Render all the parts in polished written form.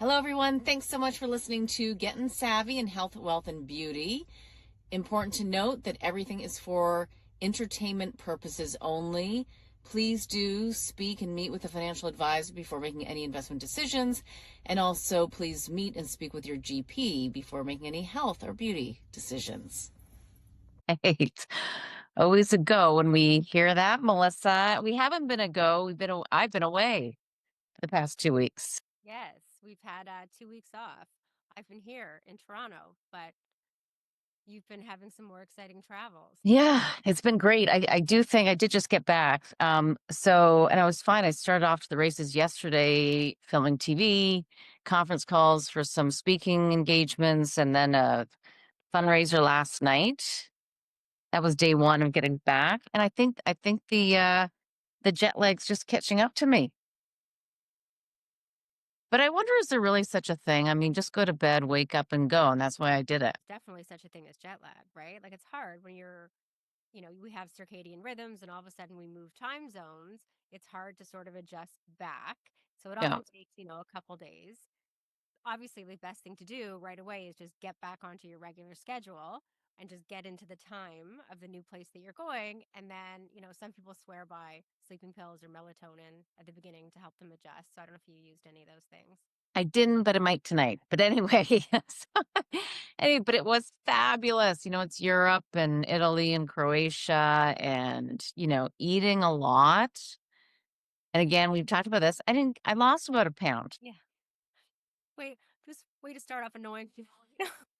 Hello, everyone. Thanks so much for listening to Gettin Savvy in Health, Wealth, and Beauty. Important to note that everything is for entertainment purposes only. Please do speak and meet with a financial advisor before making any investment decisions. And also, please meet and speak with your GP before making any health or beauty decisions. Right. Always a go when we hear that, Melissa. We haven't been a go. I've been away for the past 2 weeks. Yes, we've had 2 weeks off. I've been here in Toronto, but you've been having some more exciting travels. Yeah, it's been great. I do think I did just get back. And I was fine. I started off to the races yesterday, filming TV, conference calls for some speaking engagements, and then a fundraiser last night. That was day one of getting back. And I think the jet lag's just catching up to me. But I wonder, is there really such a thing? I mean, just go to bed, wake up, and go, and that's why I did it. Definitely such a thing as jet lag, right? Like it's hard when we have circadian rhythms and all of a sudden we move time zones. It's hard to sort of adjust back. So it Yeah. often takes, a couple days. Obviously, the best thing to do right away is just get back onto your regular schedule and just get into the time of the new place that you're going. And then, some people swear by sleeping pills or melatonin at the beginning to help them adjust. So I don't know if you used any of those things. I didn't, but I might tonight. But anyway, yes. But it was fabulous. It's Europe and Italy and Croatia and, eating a lot. And again, we've talked about this. I lost about a pound. Yeah. Wait, just way to start off annoying people.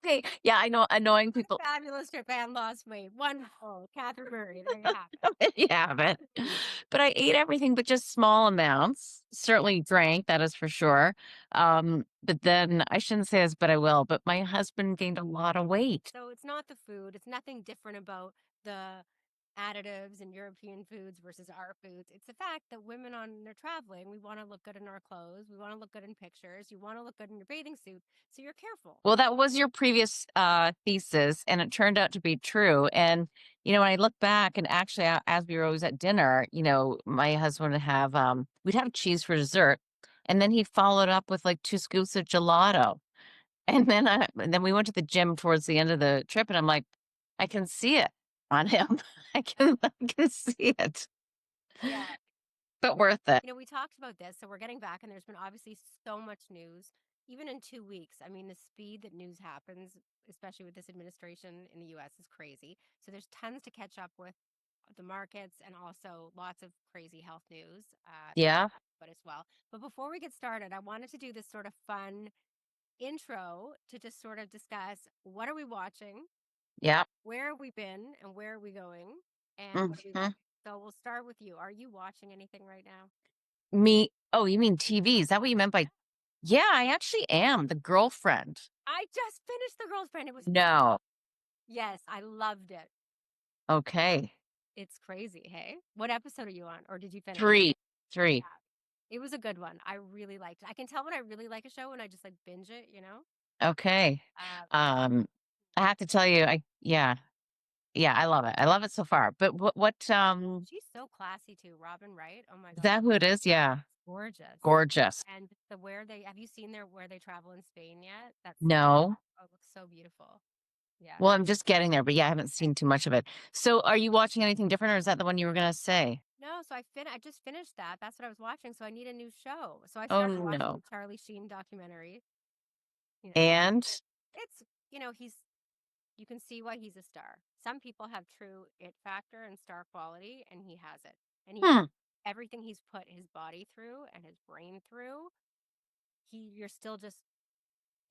Okay. Yeah, I know. Annoying people. Fabulous trip and lost weight. Wonderful. Catherine Murray. There you have it. You haven't. But I ate everything, but just small amounts. Certainly drank, that is for sure. But then I shouldn't say this, but I will. But my husband gained a lot of weight. So it's not the food. It's nothing different about the additives in European foods versus our foods. It's the fact that women on they're traveling, we want to look good in our clothes. We want to look good in pictures. You want to look good in your bathing suit. So you're careful. Well, that was your previous thesis, and it turned out to be true. And when I look back, and actually, as we were always at dinner, my husband would have we'd have cheese for dessert, and then he followed up with like 2 scoops of gelato, and then we went to the gym towards the end of the trip, and I'm like, I can see it on him. I can see it, Yeah. but worth it. We talked about this. So we're getting back, and there's been obviously so much news, even in 2 weeks. I mean, the speed that news happens, especially with this administration in the US, is crazy. So there's tons to catch up with the markets and also lots of crazy health news. Yeah, But as well. But before we get started, I wanted to do this sort of fun intro to just sort of discuss what are we watching, yeah. where have we been, and where are we going, and what are we Mhm. watching. So we'll start with you. Are you watching anything right now? Me. Oh, you mean TV? Is that what you meant by? Yeah, I actually am the girlfriend. I just finished The Girlfriend. It was No. yes, I loved it. Okay. It's crazy. Hey, what episode are you on, or did you finish? Three. Three. It was a good one. I really liked it. I can tell when I really like a show when I just like binge it. Okay. Uh, I have to tell you, yeah, I love it. I love it so far. But what she's so classy too, Robin Wright. Oh my is God, that who it is? Yeah. gorgeous. Gorgeous. And the where they have you seen where they travel in Spain yet? No. Oh, it looks so beautiful. Yeah. Well, I'm just getting there, but yeah, I haven't seen too much of it. So are you watching anything different, or is that the one you were gonna say? No, so I just finished that. That's what I was watching. So I need a new show. So I Oh started watching no. the Charlie Sheen documentary. You know, And it's he's you can see why he's a star. Some people have true it factor and star quality, and he has it. And hmm, everything he's put his body through and his brain through, you're still just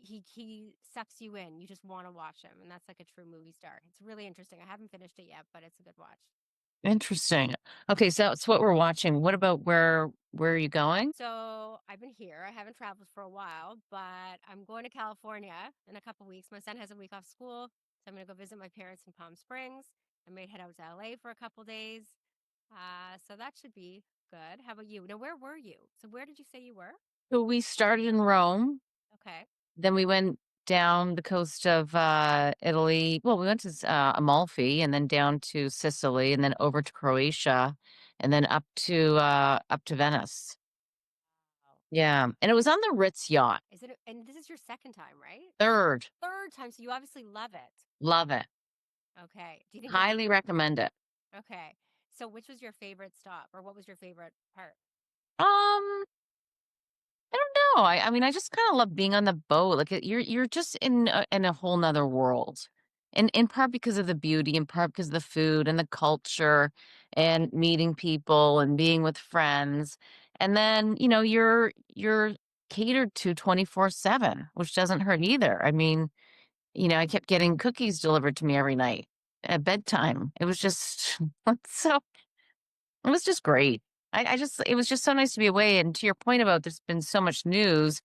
he sucks you in. You just want to watch him, and that's like a true movie star. It's really interesting. I haven't finished it yet, but it's a good watch. interesting. Okay, so that's what we're watching. What about where are you going? So I've been here. I haven't traveled for a while, but I'm going to California in a couple weeks. My son has a week off school, so I'm going to go visit my parents in Palm Springs. I may head out to LA for a couple days. So that should be good. How about you? Now, where were you? So where did you say you were? So we started in Rome. Okay. Then we went down the coast of Italy. Well, we went to Amalfi and then down to Sicily and then over to Croatia and then up to Venice. Yeah, and it was on the Ritz yacht. Is it? And this is your second time, right? Third. Third time, so you obviously love it. Love it. Okay. Do you think you'll Highly recommend it. Okay. So which was your favorite stop or what was your favorite part? Um, I don't know. I mean, I just kind of love being on the boat. Like you're just in a whole nother world. And in part because of the beauty, in part because of the food and the culture and meeting people and being with friends. And then, you're catered to 24/7, which doesn't hurt either. I mean, I kept getting cookies delivered to me every night at bedtime. It was just so it was just great. It was just so nice to be away. And to your point about there's been so much news,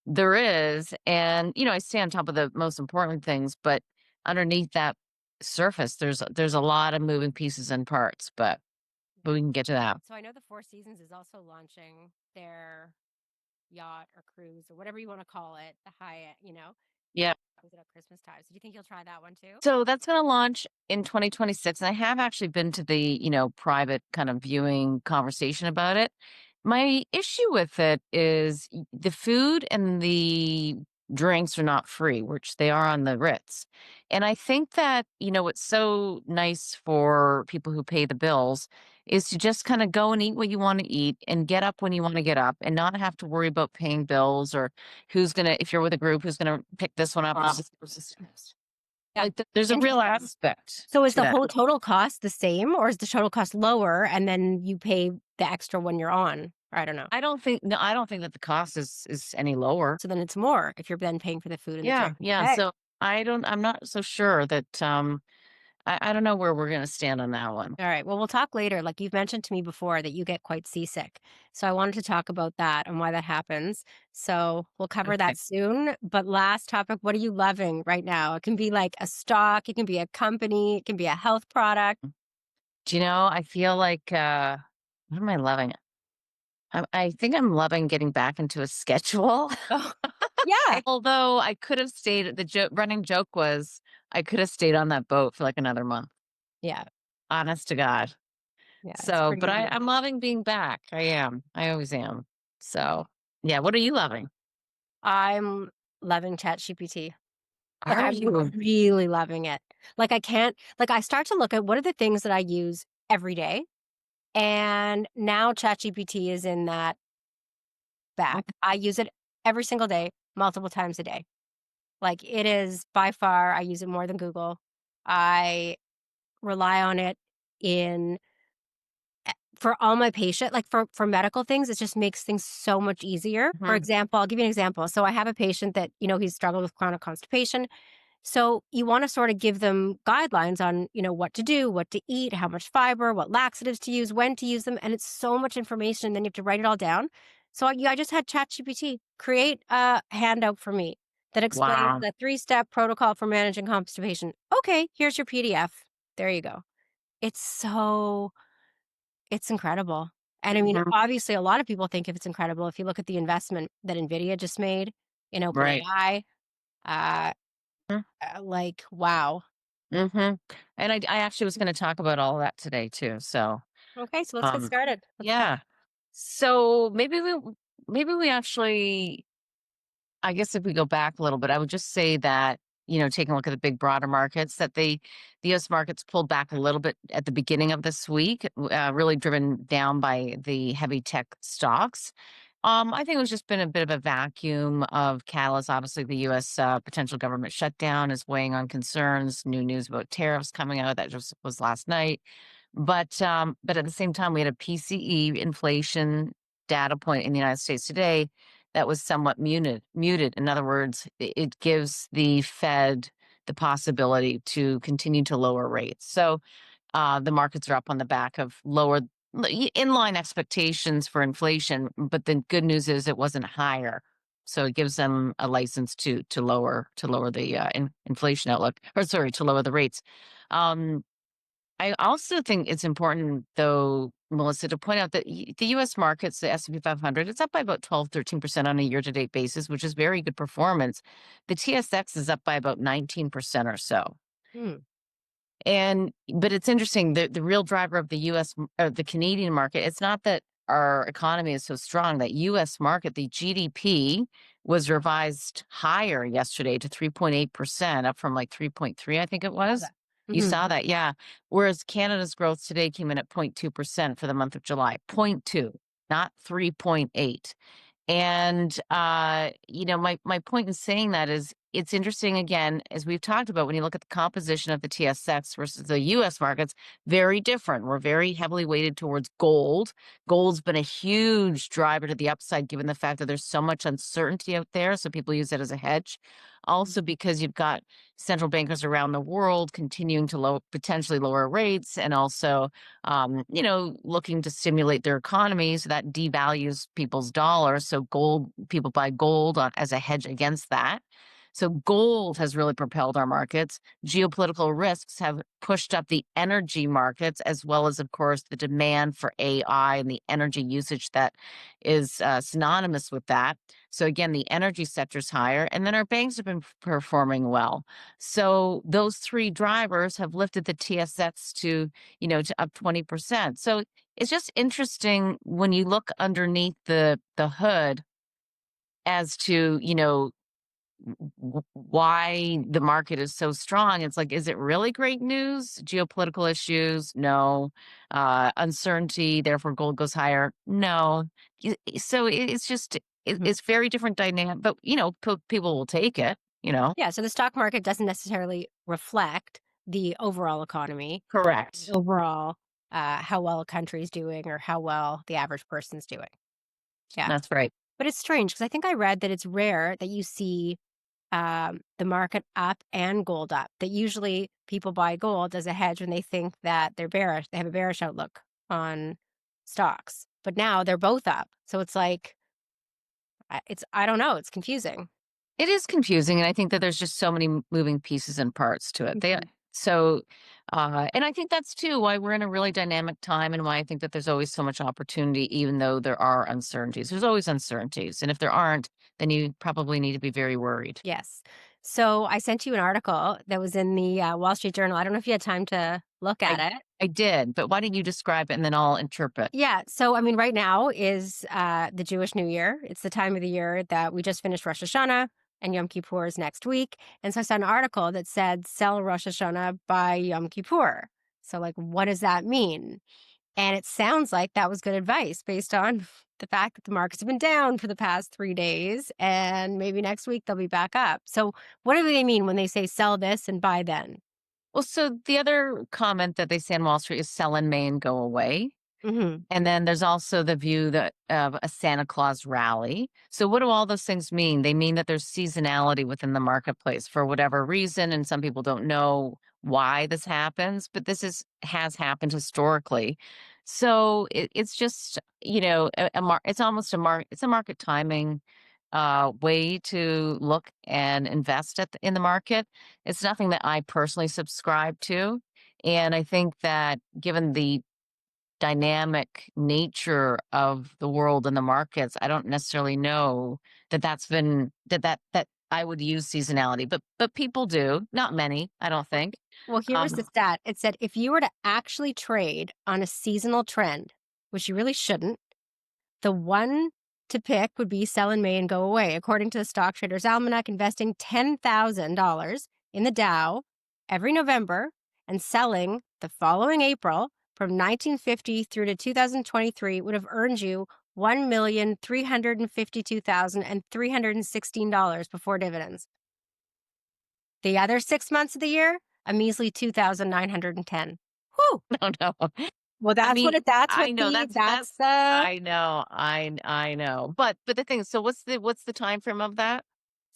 there is. And, I stay on top of the most important things, but underneath that surface, there's a lot of moving pieces and parts, but we can get to that. So I know the Four Seasons is also launching their yacht or cruise or whatever you want to call it, the Hyatt. Yeah. Was it at Christmas time? So do you think you'll try that one too? So that's going to launch in 2026. And I have actually been to the, private kind of viewing conversation about it. My issue with it is the food and the drinks are not free, which they are on the Ritz. And I think that, what's so nice for people who pay the bills is to just kind of go and eat what you want to eat and get up when you want to get up and not have to worry about paying bills or if you're with a group, who's going to pick this one up. Yeah. Like, there's a real Interesting. aspect So is to the that. whole total cost the same or is the total cost lower and then you pay the extra when you're on? Or I don't know. I don't think that the cost is any lower. So then it's more if you're then paying for the food and the Yeah, drink. yeah, Okay. so I'm not so sure that, I don't know where we're gonna stand on that one. All right. Well, we'll talk later. Like you've mentioned to me before that you get quite seasick. So I wanted to talk about that and why that happens. So we'll cover Okay. that soon. But last topic, what are you loving right now? It can be like a stock, it can be a company, it can be a health product. Do you know, I feel like, what am I loving? I think I'm loving getting back into a schedule. Oh, yeah. Although I could have stayed the running joke was I could have stayed on that boat for, like, another month, Yeah. honest to God. Yeah. It's So, but pretty I'm loving being back. I am. I always am. So, yeah, what are you loving? I'm loving ChatGPT. Like Are I'm you? really loving it. Like I can't like I start to look at what are the things that I use every day. And now ChatGPT is in that back. I use it every single day, multiple times a day. Like it is by far, I use it more than Google. I rely on it in for all my patient, like for medical things, it just makes things so much easier. For Mhm. example, I'll give you an example. So I have a patient that, he's struggled with chronic constipation. So you want to sort of give them guidelines on, what to do, what to eat, how much fiber, what laxatives to use, when to use them. And it's so much information. And then you have to write it all down. So I just had ChatGPT create a handout for me that explains Wow. the 3-step protocol for managing constipation. Okay, here's your PDF. There you go. It's so, it's incredible. And I mean, Mhm. obviously, a lot of people think if it's incredible. If you look at the investment that NVIDIA just made in Right. OpenAI, uh, like, wow. Mhm. And I actually was gonna talk about all of that today too, so, Okay, so let's get um, started. Let's talk. yeah. So, maybe we actually I guess if we go back a little bit, I would just say that, taking a look at the big broader markets, that the US markets pulled back a little bit at the beginning of this week, really driven down by the heavy tech stocks. I think it was just been a bit of a vacuum of catalysts. Obviously, the U.S. Potential government shutdown is weighing on concerns. New news about tariffs coming out that just was last night. But at the same time, we had a PCE inflation data point in the United States today that was somewhat muted. In other words, it gives the Fed the possibility to continue to lower rates. So the markets are up on the back of lower inline expectations for inflation, but the good news is it wasn't higher. So it gives them a license to lower the inflation outlook, or sorry, to lower the rates. Um, I also think it's important, though, Melissa, to point out that the U.S. markets, the S&P 500, it's up by about 12-13% on a year-to-date basis, which is very good performance. The TSX is up by about 19% or so. Hmm. But it's interesting, the real driver of the U.S. or the Canadian market, it's not that our economy is so strong, that US market, the GDP was revised higher yesterday to 3.8%, up from like 3.3, I think it was. You Mhm. saw that, yeah. Whereas Canada's growth today came in at 0.2% for the month of July, 0.2, not 3.8. And my point in saying that is, it's interesting, again, as we've talked about, when you look at the composition of the TSX versus the US markets, very different. We're very heavily weighted towards gold. Gold's been a huge driver to the upside, given the fact that there's so much uncertainty out there. So people use it as a hedge. Also, because you've got central bankers around the world continuing to potentially lower rates, and also looking to stimulate their economies, that devalues people's dollars. So gold, people buy gold as a hedge against that. So gold has really propelled our markets. Geopolitical risks have pushed up the energy markets, as well as, of course, the demand for AI and the energy usage that is synonymous with that. So again, the energy sector's higher, and then our banks have been performing well. So those three drivers have lifted the TSX to up 20%. So it's just interesting when you look underneath the hood as to, why the market is so strong. It's like, is it really great news? Geopolitical issues? No. Uncertainty, therefore gold goes higher? No. So it's just, Mhm. it's very different dynamic, but, people will take it, Yeah, so the stock market doesn't necessarily reflect the overall economy, Correct. overall how well a country is doing or how well the average person's doing. Yeah. That's right. But it's strange because I think I read that it's rare that you see the market up and gold up. That usually people buy gold as a hedge when they think that they're bearish. They have a bearish outlook on stocks. But now they're both up. So it's like, I don't know. It's confusing. It is confusing, and I think that there's just so many moving pieces and parts to it. Mhm. And I think that's too why we're in a really dynamic time, and why I think that there's always so much opportunity, even though there are uncertainties. There's always uncertainties, and if there aren't, then you probably need to be very worried. Yes. So I sent you an article that was in the Wall Street Journal. I don't know if you had time to look I at it. I did, but why don't you describe it and then I'll interpret? Yeah. So, I mean, right now is the Jewish New Year. It's the time of the year that we just finished Rosh Hashanah, and Yom Kippur is next week. And so I saw an article that said, sell Rosh Hashanah by Yom Kippur. So, like, what does that mean? And it sounds like that was good advice based on the fact that the markets have been down for the past 3 days, and maybe next week they'll be back up. So, what do they mean when they say sell this and buy then? Well, so the other comment that they say on Wall Street is sell in May and go away. Hmm. And then there's also the view that of a Santa Claus rally. So what do all those things mean? They mean that there's seasonality within the marketplace for whatever reason, and some people don't know why this happens, but has happened historically. So it's just it's almost it's a market timing way to look and invest in the market. It's nothing that I personally subscribe to, and I think that given the dynamic nature of the world and the markets, I don't necessarily know that I would use seasonality, but people do. Not many, I don't think. Well, here was the stat. It said if you were to actually trade on a seasonal trend, which you really shouldn't, the one to pick would be sell in May and go away. According to the Stock Traders Almanac, investing $10,000 in the Dow every November and selling the following April from 1950 through to 2023 would have earned you $1,352,316 before dividends. The other 6 months of the year, a measly 2,910. Whew. No, no. Well, I mean, that's I what know that's the I know, I know. But the thing is, so what's the time frame of that?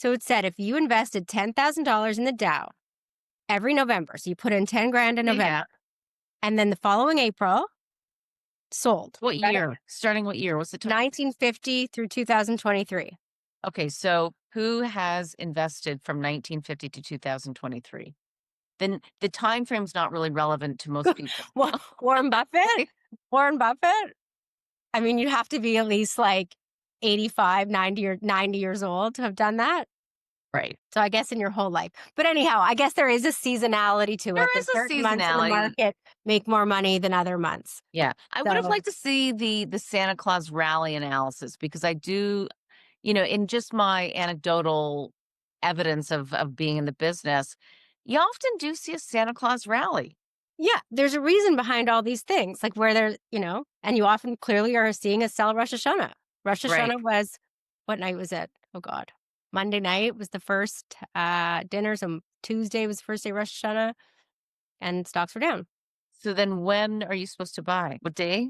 so it said if you invested $10,000 in the Dow every November, so you put in 10 grand in Yeah, November, yeah. and then the following April sold. What Right? year? Starting what year? What's the time? 1950 through 2023. Okay, so who has invested from 1950 to 2023? Then the time frame's not really relevant to most people. Warren Buffett? Warren Buffett? I mean, you'd have to be at least like 85, 90 or 90 years old to have done that. Right. So I guess in your whole life. But anyhow, I guess there is a seasonality to it. There There's is a certain months in the seasonality. market make more money than other months. Yeah. I would have So liked to see the Santa Claus rally analysis because I do, in just my anecdotal evidence of being in the business, you often do see a Santa Claus rally. yeah, there's a reason behind all these things, like where there's, and you often clearly are seeing us sell Rosh Hashanah. Rosh Right. Hashanah was, what night was it? Oh God. Monday night was the first dinner. So Tuesday was the first day Rosh Hashanah, and stocks were down. So then when are you supposed to buy? What day?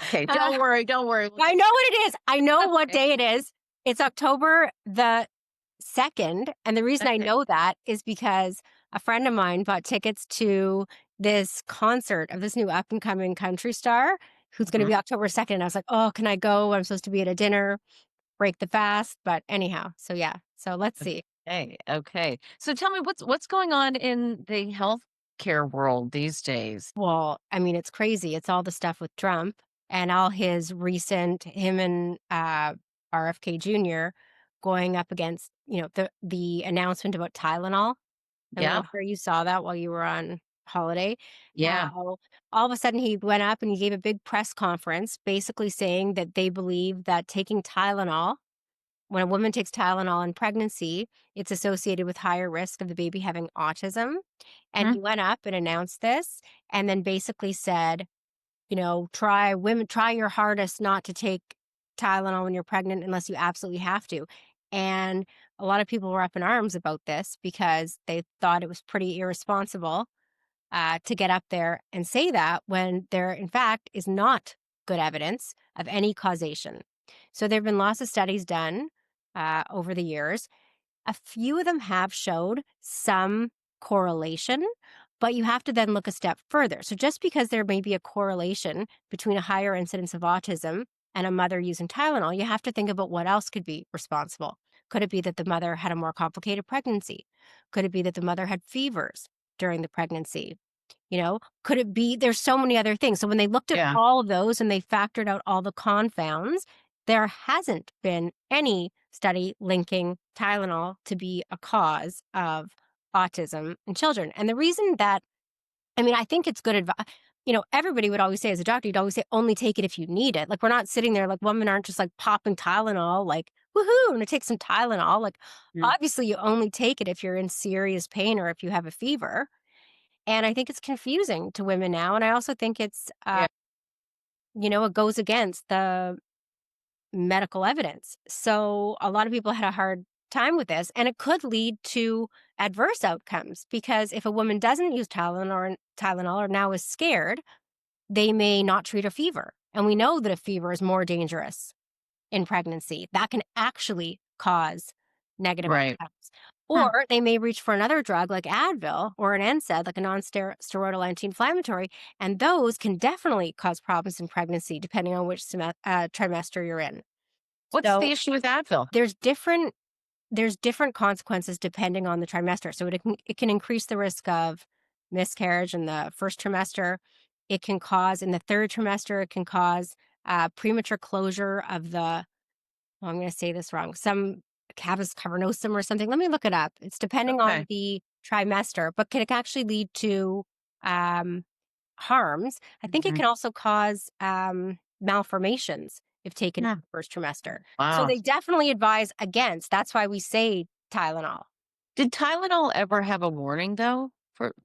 Okay, Uh, don't worry, don't worry. We'll I get know what it is. I know what okay. day it is. It's October the 2nd. And the reason I Okay. know that is because a friend of mine bought tickets to this concert of this new up and coming country star who's going to Mhm. be October 2nd. I was like, oh, can I go? I'm supposed to be at a dinner, break the fast. But anyhow, so yeah. So let's see. Okay, okay. So tell me what's going on in the healthcare world these days? Well, I mean, it's crazy. It's all the stuff with Trump and all his recent, him and RFK Jr. going up against, the announcement about Tylenol. And Yeah, I'm sure you saw that while you were on holiday. yeah. How all of a sudden he went up and he gave a big press conference basically saying that they believe that taking Tylenol, when a woman takes Tylenol in pregnancy, it's associated with higher risk of the baby having autism. And Mhm. he went up and announced this and then basically said, try your hardest not to take Tylenol when you're pregnant unless you absolutely have to. And a lot of people were up in arms about this because they thought it was pretty irresponsible to get up there and say that when there, in fact, is not good evidence of any causation. So there have been lots of studies done over the years. A few of them have showed some correlation, but you have to then look a step further. So just because there may be a correlation between a higher incidence of autism and a mother using Tylenol, you have to think about what else could be responsible. Could it be that the mother had a more complicated pregnancy? Could it be that the mother had fevers during the pregnancy? Could it be there's so many other things. So when they looked at Yeah. all of those and they factored out all the confounds, there hasn't been any study linking Tylenol to be a cause of autism in children. And the reason that, I mean, I think it's good advice. Everybody would always say as a doctor, you'd always say, only take it if you need it. Like, we're not sitting there like women aren't just like popping Tylenol, like, woohoo, I'm going to take some Tylenol. Like, Mm. obviously, you only take it if you're in serious pain or if you have a fever. And I think it's confusing to women now. And I also think it's, Yeah. it goes against the medical evidence. So a lot of people had a hard time with this, and it could lead to adverse outcomes because if a woman doesn't use Tylenol or now is scared, they may not treat a fever. And we know that a fever is more dangerous in pregnancy. That can actually cause negative Right. outcomes. Huh. Or they may reach for another drug like Advil or an NSAID, like a non-steroidal anti-inflammatory, and those can definitely cause problems in pregnancy depending on which trimester you're in. What's the So issue with Advil? there's different consequences depending on the trimester. So it can increase the risk of miscarriage in the first trimester. It can cause in the third trimester. It can cause premature closure of the. Oh, I'm going to say this wrong. Some cavus cavernosum or something. Let me look it up. It's depending on Okay. the trimester, but can it actually lead to um, harms? I think it Mhm. can also cause malformations if taken in Yeah. the first trimester. So Wow. they definitely advise against. That's why we say Tylenol. Did Tylenol ever have a warning though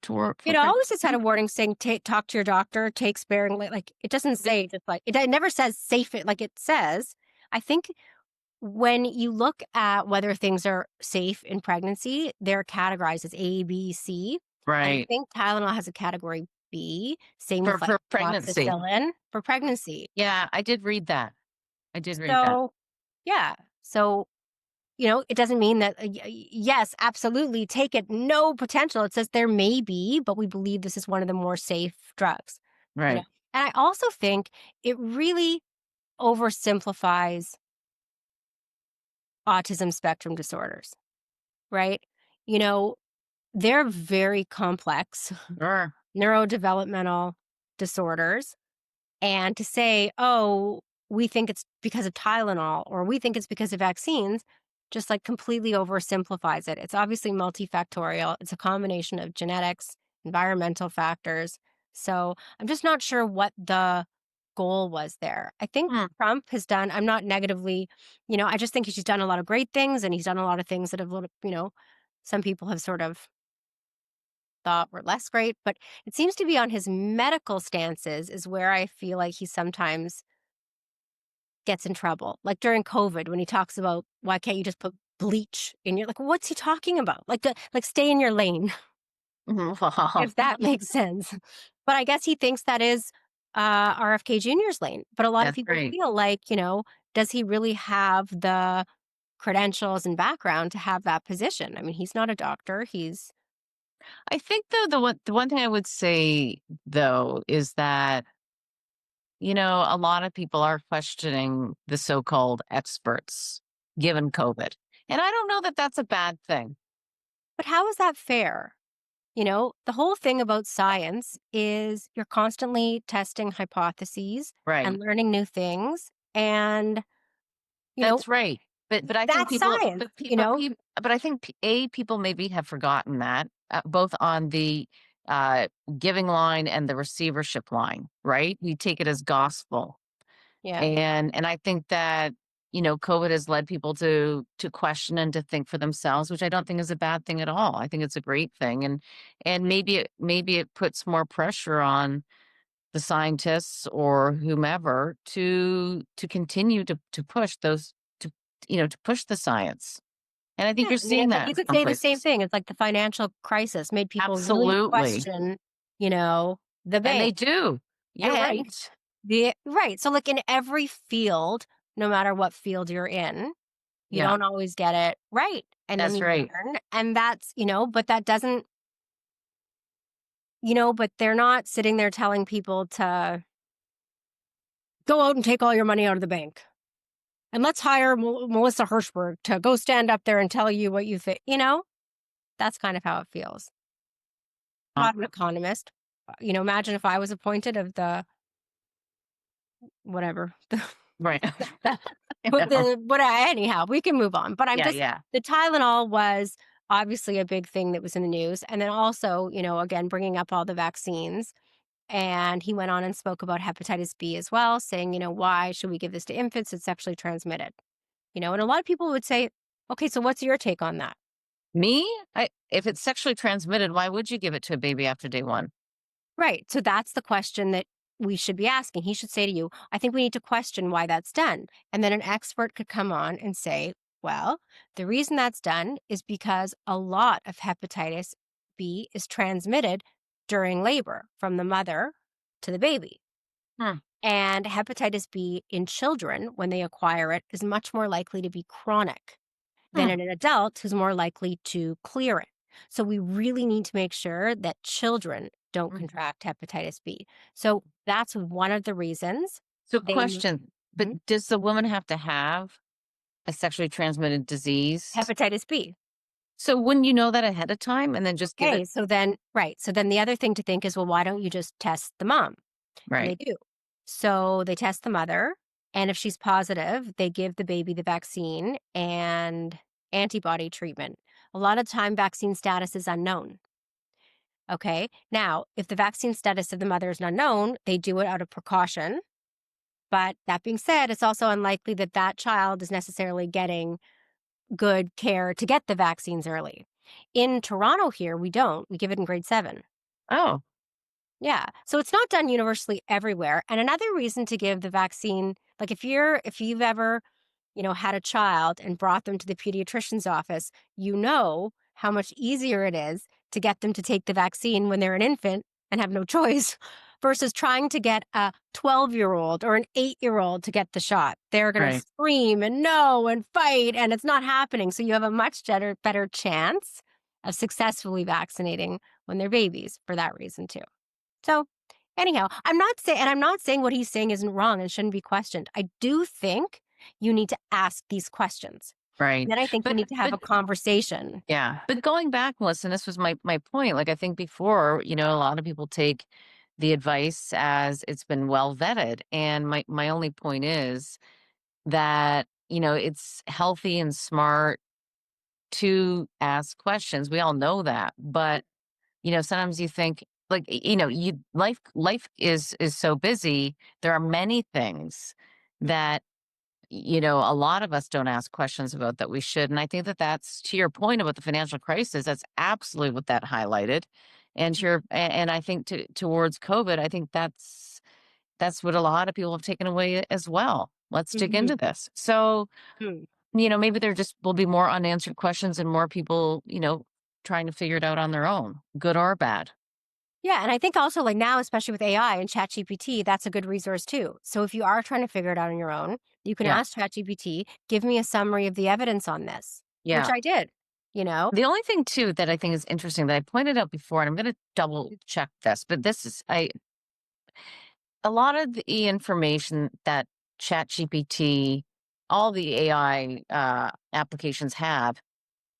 to work for It always has had a pregnancy? warning saying, talk to your doctor, take sparingly. Like it doesn't Did- say just like, it never says safe it. Like it says, I think when you look at whether things are safe in pregnancy, they're categorized as A, B, C. And I Right. think Tylenol has a category B, same with like For pregnancy. fluoxetine for pregnancy. Yeah, I did read that. I did read that. So, yeah. So, it doesn't mean that, yes, absolutely take it. No potential. It says there may be, but we believe this is one of the more safe drugs, you know. Right. And I also think it really oversimplifies autism spectrum disorders, right? You know, they're very complex Sure. neurodevelopmental disorders. And to say, oh, we think it's because of Tylenol or we think it's because of vaccines, just like completely oversimplifies it. It's obviously multifactorial. It's a combination of genetics, environmental factors. So I'm just not sure what the goal was there. I think Hmm. Trump has done, I'm not negatively, I just think he's done a lot of great things, and he's done a lot of things that have, some people have sort of thought were less great. But it seems to be on his medical stances is where I feel like he sometimes gets in trouble. Like during COVID, when he talks about why can't you just put bleach in your, like, what's he talking about? Like stay in your lane, Wow. if that makes sense. But I guess he thinks that is RFK Jr.'s lane. But a lot of That's people great. feel like, does he really have the credentials and background to have that position? I mean, he's not a doctor. He's I think though the one thing I would say though is that a lot of people are questioning the so-called experts given COVID. And I don't know that that's a bad thing. But how is that fair? The whole thing about science is you're constantly testing hypotheses and Right. learning new things. And, you know, That's right. But I think that's people science, but I think people maybe have forgotten that both on the uh giving line and the receivership line, right? We take it as gospel. Yeah. And I think that COVID has led people to question and to think for themselves, which I don't think is a bad thing at all. I think it's a great thing, and maybe it puts more pressure on the scientists or whomever to continue to push those to push the science. And I think Yeah. you're I mean, seeing it's like that you in could some say the same places. thing. It's like the financial crisis made people really Absolutely. question, the And bank. they do. You're And right. right. So, like in every field, no matter what field you're in, you Yeah, don't always get it right. And then that's you right. learn. And that's, but that doesn't, but they're not sitting there telling people to go out and take all your money out of the bank. And let's hire Melissa Hirschberg to go stand up there and tell you what you think. That's kind of how it feels. Uh, Not an economist. Imagine if I was appointed of the whatever. Right. I But know. anyhow, we can move on. But Yeah, yeah. the Tylenol was obviously a big thing that was in the news. And then also, again, bringing up all the vaccines. And he went on and spoke about hepatitis B as well, saying, why should we give this to infants? It's sexually transmitted. And a lot of people would say, okay, so what's your take on that? Me? If it's sexually transmitted, why would you give it to a baby after day one? Right. So that's the question that we should be asking. He should say to you, I think we need to question why that's done. And then an expert could come on and say, well, the reason that's done is because a lot of hepatitis B is transmitted during labor from the mother to the baby. Hmm. And hepatitis B in children, when they acquire it, is much more likely to be chronic than Hmm. in an adult who's more likely to clear it. So we really need to make sure that children don't Mm. contract hepatitis B. So that's one of the reasons So, they question, but Mhm. does the woman have to have a sexually transmitted disease? Hepatitis B. So wouldn't you know that ahead of time and then just give Okay, it? so then right. So then the other thing to think is, well, why don't you just test the mom? And they Right. do. So they test the mother, and if she's positive, they give the baby the vaccine and antibody treatment. A lot of time vaccine status is unknown. Okay. Now, if the vaccine status of the mother is unknown, they do it out of precaution. But that being said, it's also unlikely that that child is necessarily getting good care to get the vaccines early. In Toronto here, we don't. We give it in grade 7. Oh, Yeah. So it's not done universally everywhere. And another reason to give the vaccine, like if you've ever, had a child and brought them to the pediatrician's office, how much easier it is to get them to take the vaccine when they're an infant and have no choice versus trying to get a 12-year-old or an 8-year-old to get the shot. They're going to right. scream and no and fight, and it's not happening. So you have a much better chance of successfully vaccinating when they're babies for that reason too. So, anyhow, I'm not saying what he's saying isn't wrong and shouldn't be questioned. I do think you need to ask these questions. Right. And then I think you But need to have but a conversation. yeah, but going back, Melissa, and this was my point. Like I think before, a lot of people take the advice as it's been well vetted. And my only point is that, it's healthy and smart to ask questions. We all know that. But sometimes you think like, life is so busy. There are many things that, a lot of us don't ask questions about that we should. And I think that that's to your point about the financial crisis. That's absolutely what that highlighted. And I think towards COVID, I think that's what a lot of people have taken away as well. Let's dig Mm-hmm. into this. So, maybe there just will be more unanswered questions and more people, trying to figure it out on their own, good or bad. Yeah, and I think also like now, especially with AI and ChatGPT, that's a good resource too. So if you are trying to figure it out on your own, you can Yeah. ask ChatGPT, give me a summary of the evidence on this, which Yeah. I did, you know? The only thing too that I think is interesting that I pointed out before, and I'm going to double check this, but this is a lot of the information that ChatGPT, all the AI applications have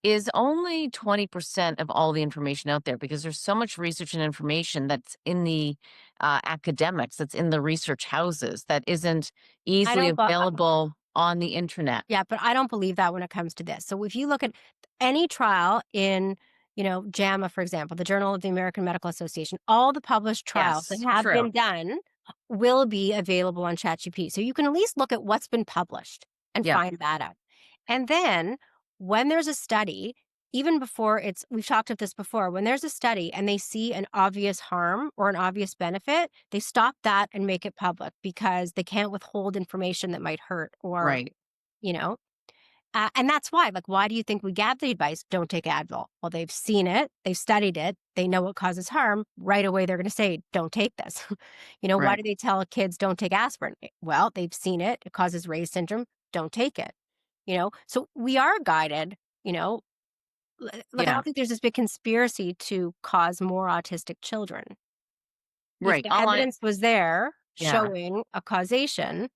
is only 20% of all the information out there because there's so much research and information that's in the academics, that's in the research houses, that isn't I easily don't, but available on the internet. yeah, but I don't believe that when it comes to this. So if you look at any trial in, JAMA, for example, the Journal of the American Medical Association, all the published trials that Yes, have true. been done will be available on ChatGPT. So you can at least look at what's been published and Yeah, find that out. And then when there's a study, even before we've talked about this before, when there's a study and they see an obvious harm or an obvious benefit, they stop that and make it public because they can't withhold information that might hurt or, right. you know, and that's why, like, why do you think we gave the advice, don't take Advil? Well, they've seen it, they've studied it, they know it causes harm. Right away, they're going to say, don't take this. Why Right. do they tell kids don't take aspirin? Well, they've seen it, it causes Ray's syndrome, don't take it. So we are guided, like, I Yeah. don't think there's this big conspiracy to cause more autistic children. If Right. the All I evidence was there Yeah. showing a causation,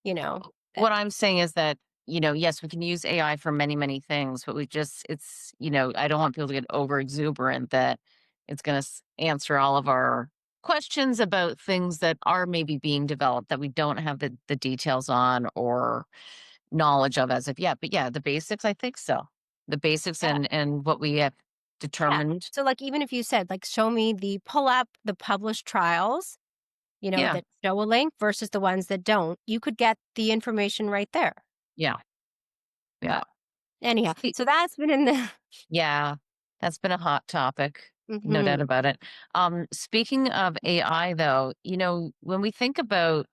you know, that, What I'm saying is that, yes, we can use AI for many, many things, but I don't want people to get over exuberant that it's going to answer all of our questions about things that are maybe being developed that we don't have the details on or knowledge of as of yet. But yeah, the basics, I think so. The basics yeah. and what we have Yeah. determined. So, like, even if you said, like, show me pull up the published trials, Yeah. that show a link versus the ones that don't, you could get the information right there. Yeah. Yeah. But anyhow, so that's been in the. Yeah, that's been a hot topic, no doubt Mhm. about it. Speaking of AI, though, when we think about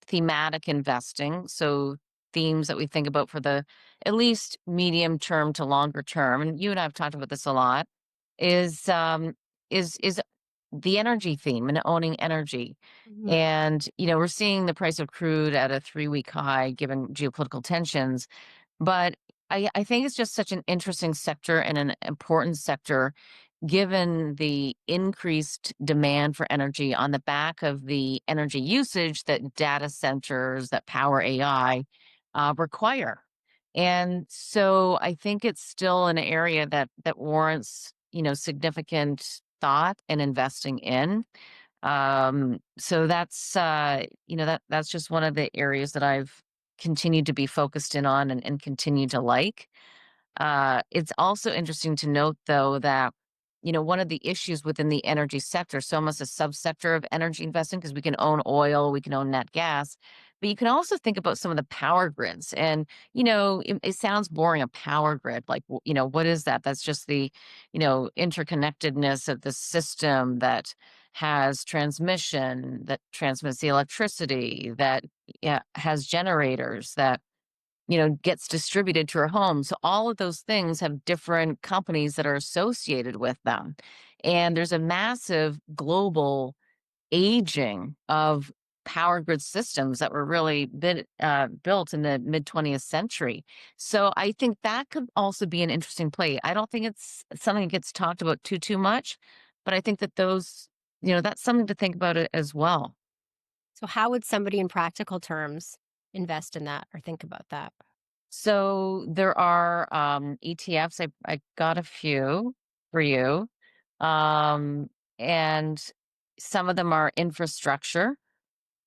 thematic investing, so themes that we think about for the at least medium term to longer term, and you and I have talked about this a lot, is is the energy theme and owning energy. Mhm. And we're seeing the price of crude at a 3-week high given geopolitical tensions, but I think it's just such an interesting sector and an important sector given the increased demand for energy on the back of the energy usage that data centers that power AI require. And so I think it's still an area that warrants, significant thought and investing in. So that's just one of the areas that I've continued to be focused in on and continue to like. It's also interesting to note, though, that one of the issues within the energy sector, so almost a subsector of energy investing, because we can own oil, we can own nat gas, but you can also think about some of the power grids. And it sounds boring, a power grid. Like, what is that? That's just the interconnectedness of the system that has transmission, that transmits the electricity, that yeah, has generators, that gets distributed to your home. So all of those things have different companies that are associated with them. And there's a massive global aging of power grid systems that were really built in the mid 20th century. So I think that could also be an interesting play. I don't think it's something that gets talked about too much, but I think that that's something to think about it as well. So, how would somebody in practical terms invest in that or think about that? So there are ETFs. I got a few for you. Um, and some of them are infrastructure.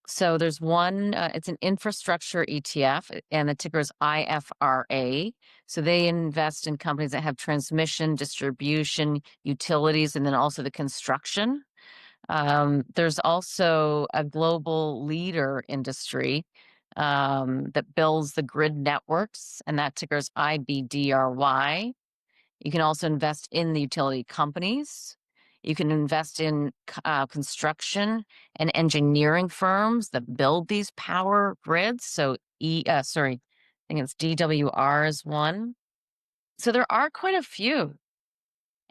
So there's one, it's an infrastructure ETF, and the ticker is IFRA. So they invest in companies that have transmission, distribution, utilities, and then also the construction. There's also a global leader industry that builds the grid networks, and that ticker is IBDRY. You can also invest in the utility companies. You can invest in construction and engineering firms that build these power grids. So, I think it's DWR is one. So there are quite a few,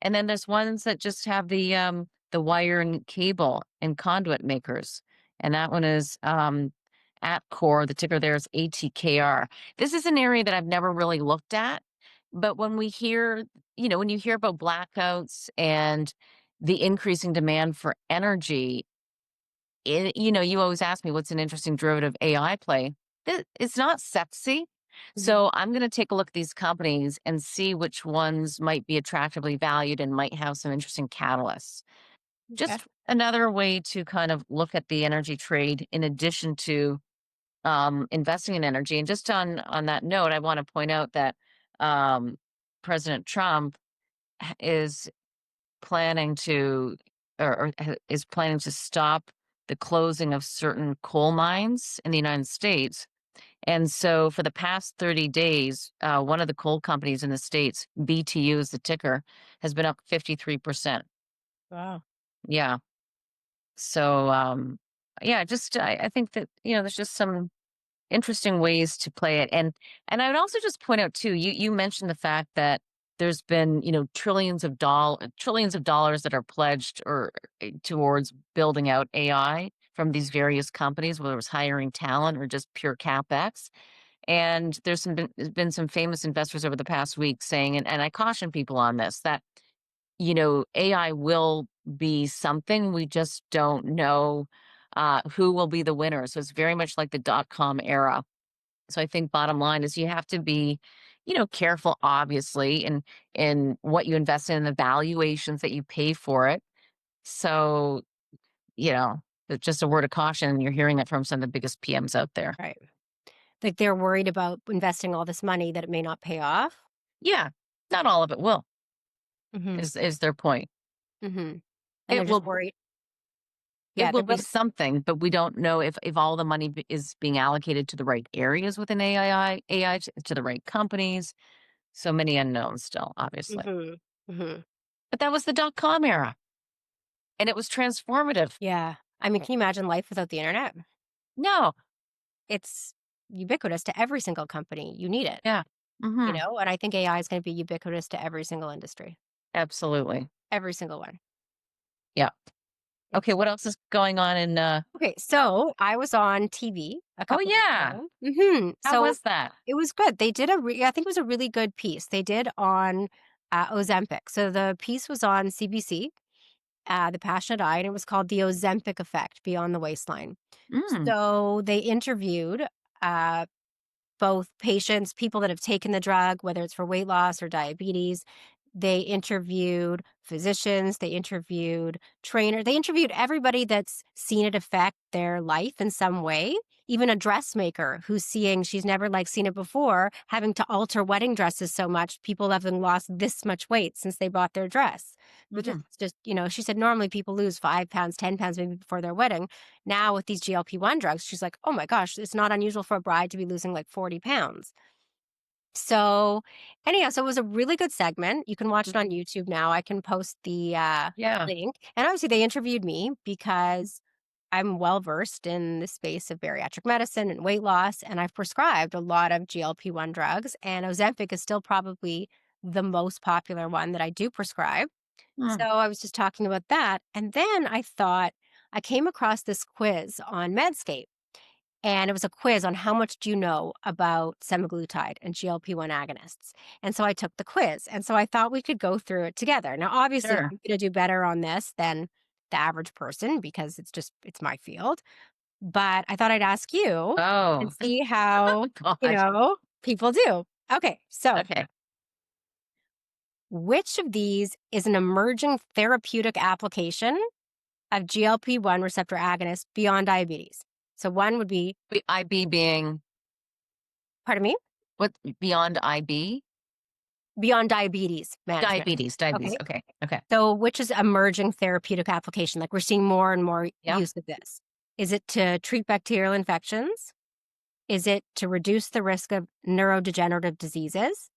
and then there's ones that just have the wire and cable and conduit makers, and that one is at core. The ticker there is ATKR. This is an area that I've never really looked at, but when we hear, when you hear about blackouts and the increasing demand for energy, you always ask me what's an interesting derivative AI play. It's not sexy. Mhm. So I'm going to take a look at these companies and see which ones might be attractively valued and might have some interesting catalysts. Okay. Just another way to kind of look at the energy trade in addition to investing in energy. And just on that note, I want to point out that um, President Trump is planning to is planning to stop the closing of certain coal mines in the United States. And so for the past 30 days, one of the coal companies in the States, BTU is the ticker, has been up 53%. Wow. Yeah. So, yeah, just I think that, there's just some interesting ways to play it. And I would also just point out too, you mentioned the fact that there's been, trillions of dollars that are pledged or towards building out AI from these various companies, whether it was hiring talent or just pure capex. And there's been some famous investors over the past week saying, and I caution people on this, that AI will be something. We just don't know who will be the winner. So it's very much like the dot-com era. So I think bottom line is you have to be, careful, obviously, in what you invest in, the valuations that you pay for it. So, just a word of caution. You're hearing it from some of the biggest PMs out there. Right. Like they're worried about investing all this money that it may not pay off. Yeah, not all of it will, Mhm. is their point. Mhm. And they're It just will worried. It Yeah, will they're be really something, but we don't know if all the money is being allocated to the right areas within AI to the right companies. So many unknowns still, obviously. Mhm. Mhm. But that was the dot-com era, and it was transformative. Yeah. I mean, can you imagine life without the internet? No, It's ubiquitous to every single company. You need it, yeah, mhm, and I think AI is gonna be ubiquitous to every single industry. absolutely, Every single one. yeah. Okay, It's what else is going on in? Okay, so I was on TV a Oh couple weeks yeah, ago. how So was that? it was good. They did I think it was a really good piece. They did on Ozempic. So the piece was on CBC, The Passionate Eye, and it was called The Ozempic Effect Beyond the Waistline. Mm, So they interviewed uh, both patients, people that have taken the drug, whether it's for weight loss or diabetes. They interviewed physicians, they interviewed they interviewed everybody that's seen it affect their life in some way. Even a dressmaker who's seeing she's never seen it before, having to alter wedding dresses so much, people having lost this much weight since they bought their dress. Which is mm, just, she said normally people lose 5 pounds, 10 pounds maybe before their wedding. Now with these GLP-1 drugs, she's like, oh my gosh, it's not unusual for a bride to be losing 40 pounds. So, anyhow, so it was a really good segment. You can watch it on mhm, YouTube now. I can post the yeah, link. And obviously, they interviewed me because I'm well versed in the space of bariatric medicine and weight loss, and I've prescribed a lot of GLP-1 drugs, and Ozempic is still probably the most popular one that I do prescribe. So mm, I was just talking about that, and then I came across this quiz on Medscape. And it was a quiz on how much do you know about semaglutide and GLP-1 agonists. And so I took the quiz. And so I thought we could go through it together. Now, obviously, sure. I'm going to do better on this than the average person because it's my field. But I thought I'd ask you and Oh, see how, gosh. people do. Okay. So Okay. which of these is an emerging therapeutic application of GLP-1 receptor agonists beyond diabetes? So one would be, IB being pardon me, what beyond IB? beyond diabetes management. Diabetes. Okay. Okay. So which is emerging therapeutic application? Like we're seeing more and more Yeah. use of this. Is it to treat bacterial infections? Is it to reduce the risk of neurodegenerative diseases?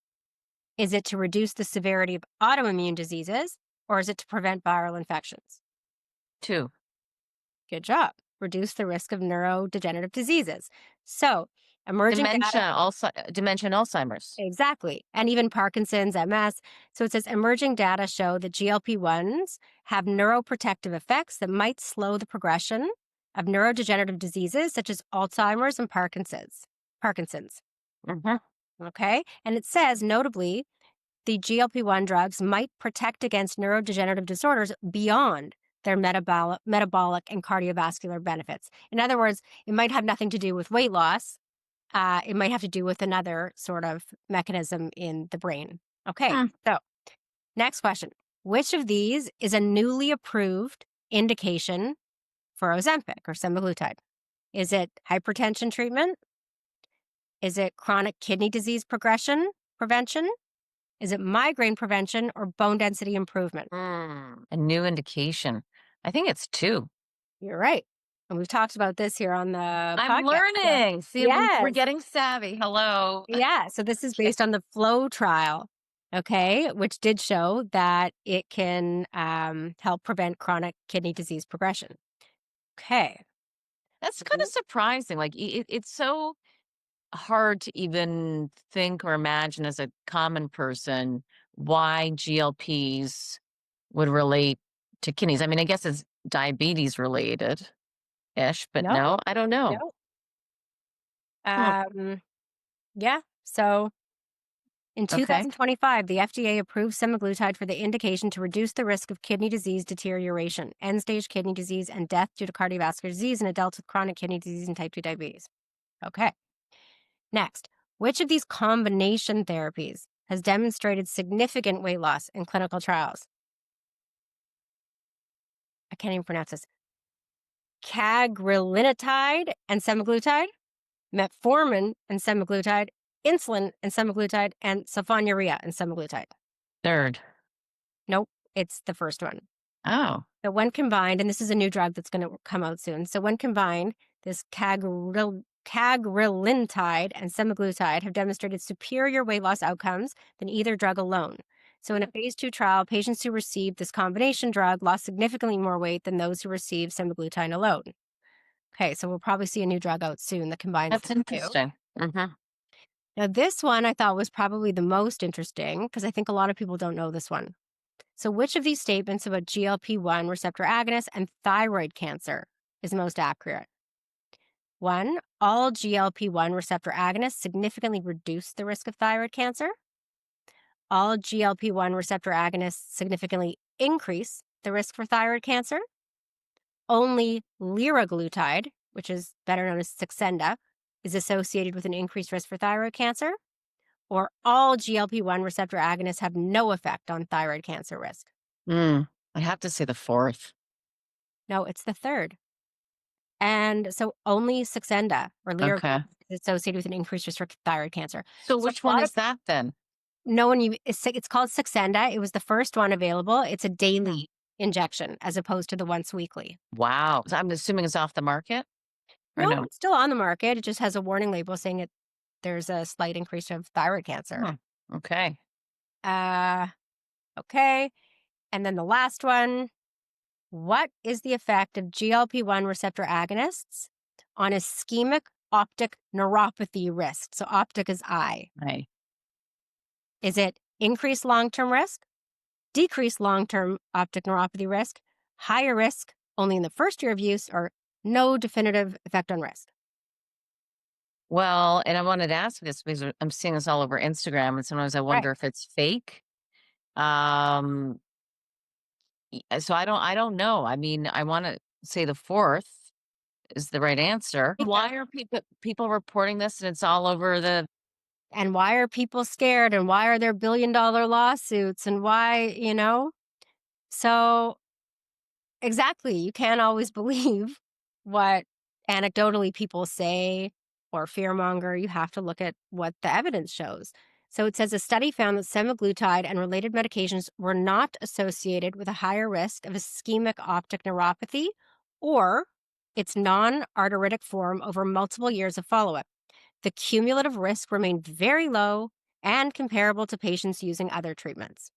Is it to reduce the severity of autoimmune diseases? Or is it to prevent viral infections? 2. Good job. Reduce the risk of neurodegenerative diseases. So emerging data. Dementia and Alzheimer's. Exactly. And even Parkinson's, MS. So it says emerging data show that GLP-1s have neuroprotective effects that might slow the progression of neurodegenerative diseases such as Alzheimer's and Parkinson's. Okay. And it says, notably, the GLP-1 drugs might protect against neurodegenerative disorders beyond their metabolic and cardiovascular benefits. In other words, it might have nothing to do with weight loss. It might have to do with another sort of mechanism in the brain. Okay, so next question. Which of these is a newly approved indication for Ozempic or semaglutide? Is it hypertension treatment? Is it chronic kidney disease prevention? Is it migraine prevention or bone density improvement? A new indication. I think it's 2. You're right. And we've talked about this here on the I'm podcast. learning. So, See, we're yes. getting savvy. Hello. Yeah. So this is based on the FLOW trial, okay, which did show that it can help prevent chronic kidney disease progression. Okay. That's kind of surprising. Like it's so hard to even think or imagine as a common person why GLPs would relate to kidneys. I mean, I guess it's diabetes related ish, but No, no, I don't know. no. Hmm. Yeah. So in Okay. 2025, the FDA approved semaglutide for the indication to reduce the risk of kidney disease deterioration, end-stage kidney disease, and death due to cardiovascular disease in adults with chronic kidney disease and type 2 diabetes. Okay. Next, which of these combination therapies has demonstrated significant weight loss in clinical trials? I can't even pronounce this. Cagrilinotide and semaglutide, metformin and semaglutide, insulin and semaglutide, and sulfonylurea and semaglutide. 3rd. Nope, it's the first one. Oh. So when combined, and this is a new drug that's going to come out soon. So when combined, this cagrilintide and semaglutide have demonstrated superior weight loss outcomes than either drug alone. So in a phase 2 trial, patients who received this combination drug lost significantly more weight than those who received semaglutide alone. Okay, so we'll probably see a new drug out soon that combines That's the two. interesting. Now, this one I thought was probably the most interesting because I think a lot of people don't know this one. So which of these statements about GLP-1 receptor agonists and thyroid cancer is most accurate? 1, all GLP-1 receptor agonists significantly reduce the risk of thyroid cancer. All GLP-1 receptor agonists significantly increase the risk for thyroid cancer. Only liraglutide, which is better known as Saxenda, is associated with an increased risk for thyroid cancer. Or all GLP-1 receptor agonists have no effect on thyroid cancer risk. I have to say the 4th. No, it's the 3rd. And so only Saxenda or liraglutide is associated with an increased risk for thyroid cancer. So which one is that then? No one, it's called Saxenda. It was the first one available. It's a daily injection as opposed to the once weekly. Wow. So I'm assuming it's off the market? Or No, no? it's still on the market. It just has a warning label saying there's a slight increase of thyroid cancer. Okay. Okay. And then the last one. What is the effect of GLP-1 receptor agonists on ischemic optic neuropathy risk? So optic is eye. Right. Is it increased long-term risk, decreased long-term optic neuropathy risk, higher risk only in the first year of use, or no definitive effect on risk? Well, and I wanted to ask this because I'm seeing this all over Instagram, and sometimes I wonder if it's fake. So I don't know. I mean, I want to say the 4th is the right answer. Why are people reporting this and it's all over the? And why are people scared? And why are there billion-dollar lawsuits? And why, So exactly, you can't always believe what anecdotally people say or fearmonger, you have to look at what the evidence shows. So it says a study found that semaglutide and related medications were not associated with a higher risk of ischemic optic neuropathy or its non-arteritic form over multiple years of follow-up. The cumulative risk remained very low and comparable to patients using other treatments.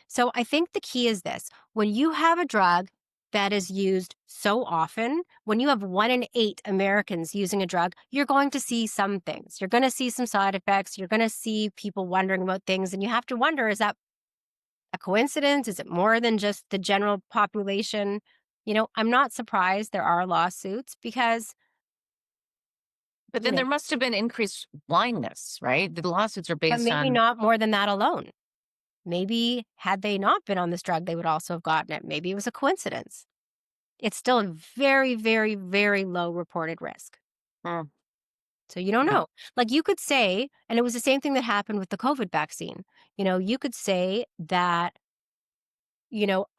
So I think the key is this: when you have a drug that is used so often, when you have 1 in 8 Americans using a drug, you're going to see some things. You're going to see some side effects. You're going to see people wondering about things. And you have to wonder, is that a coincidence? Is it more than just the general population? I'm not surprised there are lawsuits because, But you then know, there must have been increased blindness, right? The lawsuits are but based maybe on. not more than that alone. Maybe had they not been on this drug, they would also have gotten it. Maybe it was a coincidence. It's still a very, very, very low reported risk. Hmm, So you don't yeah. know. Like you could say, and it was the same thing that happened with the COVID vaccine. You could say that,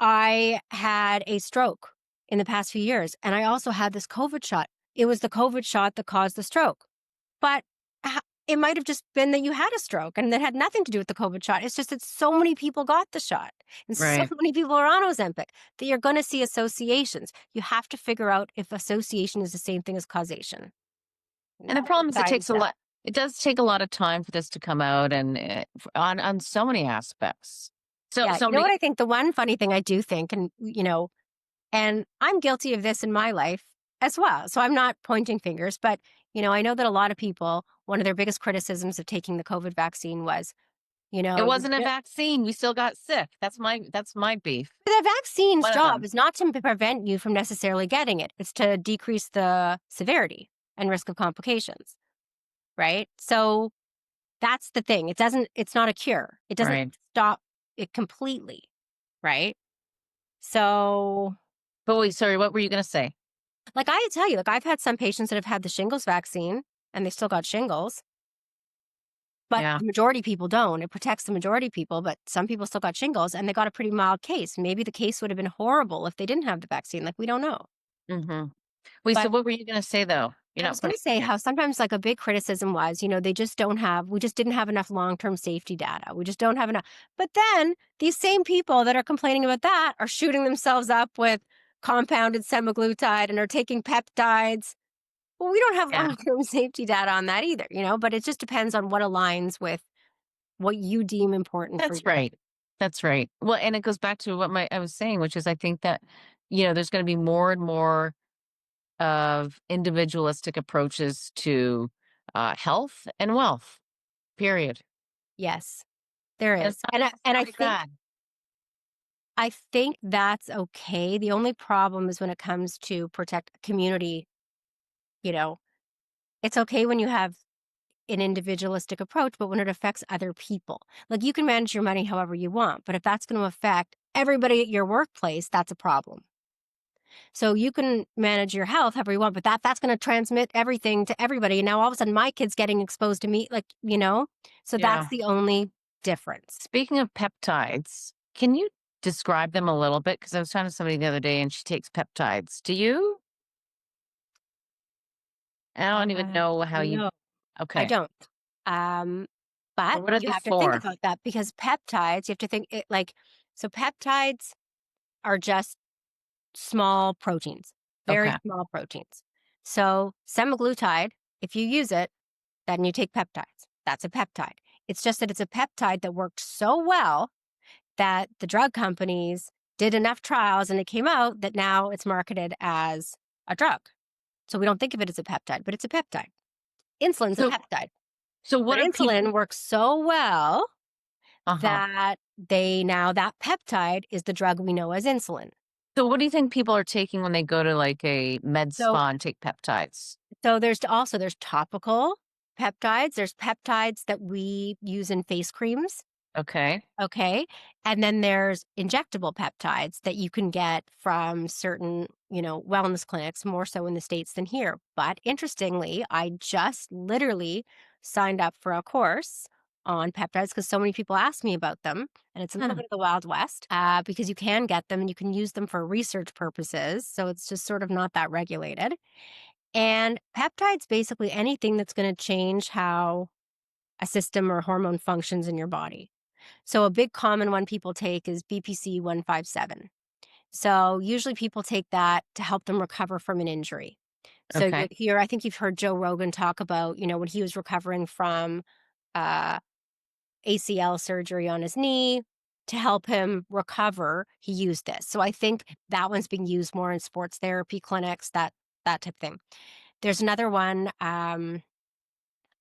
I had a stroke in the past few years and I also had this COVID shot. It was the COVID shot that caused the stroke. But it might have just been that you had a stroke and that had nothing to do with the COVID shot. It's just that so many people got the shot and so Right. many people are on Ozempic that you're going to see associations. You have to figure out if association is the same thing as causation. And the That's problem what is it takes science a does. lot. It does take a lot of time for this to come out, and on so many aspects. So Yeah. so You know many. what I think? The one funny thing I do think, and I'm guilty of this in my life as well. So I'm not pointing fingers, but, I know that a lot of people, one of their biggest criticisms of taking the COVID vaccine was, It it was wasn't a vaccine. We still got sick. That's my beef. the vaccine's One of job them. is not to prevent you from necessarily getting it. It's to decrease the severity and risk of complications, right? So that's the thing. It's not a cure. It doesn't Right. stop it completely, right? So, But wait, sorry, what were you gonna say? like I tell you, like I've had some patients that have had the shingles vaccine and they still got shingles, but Yeah. the majority of people don't. It protects the majority of people, but some people still got shingles and they got a pretty mild case. Maybe the case would have been horrible if they didn't have the vaccine. Like we don't know. Mm-hmm. Wait, so But what were you gonna say though? You're I not was going putting to say yeah. how sometimes like a big criticism was, we just didn't have enough long-term safety data. We just don't have enough. But then these same people that are complaining about that are shooting themselves up with compounded semaglutide and are taking peptides. Well, we don't have Yeah. long-term safety data on that either, but it just depends on what aligns with what you deem important for That's you. right. That's right. Well, and it goes back to what I was saying, which is I think that, there's gonna be more and more of individualistic approaches to health and wealth, period. Yes, there And it's is. not And necessarily bad. I think that's okay. The only problem is when it comes to protect community, you know, it's okay when you have an individualistic approach, but when it affects other people, like you can manage your money however you want, but if that's going to affect everybody at your workplace, that's a problem. So you can manage your health however you want, but that's going to transmit everything to everybody. And now all of a sudden my kid's getting exposed to me, so that's Yeah. the only difference. Speaking of peptides, can you describe them a little bit? Because I was talking to somebody the other day and she takes peptides. Do you? I don't even know how you. No, I Okay. don't. Um, but Or what are you they have to think for? about that because peptides, you have to think it so peptides are just small proteins, very Okay. small proteins. So semaglutide, if you use it, then you take peptides. That's a peptide. It's just that it's a peptide that worked so well that the drug companies did enough trials and it came out that now it's marketed as a drug. So we don't think of it as a peptide, but it's a peptide. Insulin's a So, peptide. so But what are people? insulin works so well Uh huh. that that peptide is the drug we know as insulin. So, what do you think people are taking when they go to like a med So spa and take peptides? there's topical peptides. There's peptides that we use in face creams. Okay. Okay. And then there's injectable peptides that you can get from certain, wellness clinics, more so in the States than here. But interestingly, I just literally signed up for a course on peptides because so many people ask me about them. And it's a little Hmm. bit of the Wild West because you can get them and you can use them for research purposes. So it's just sort of not that regulated. And peptides, basically anything that's going to change how a system or hormone functions in your body. So a big common one people take is BPC 157. So usually people take that to help them recover from an injury. So you Okay. hear, I think you've heard Joe Rogan talk about, when he was recovering from uh, ACL surgery on his knee to help him recover, he used this. So I think that one's being used more in sports therapy clinics, that type of thing. There's another one.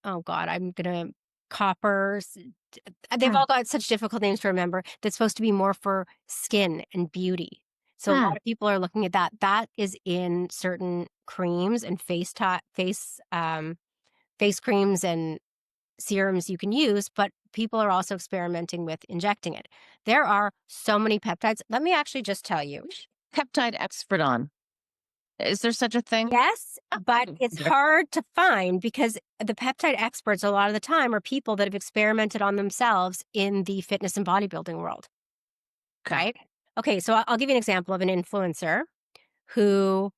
Oh God, I'm gonna coppers. They've Hmm. all got such difficult names to remember. That's supposed to be more for skin and beauty. So a Hmm. lot of people are looking at that. That is in certain creams and face creams and serums you can use, but people are also experimenting with injecting it. There are so many peptides. Let me actually just tell you. Peptide expert on. Is there such a thing? Yes, but Oh, it's okay. hard to find because the peptide experts a lot of the time are people that have experimented on themselves in the fitness and bodybuilding world, Okay. right? Okay, so I'll give you an example of an influencer who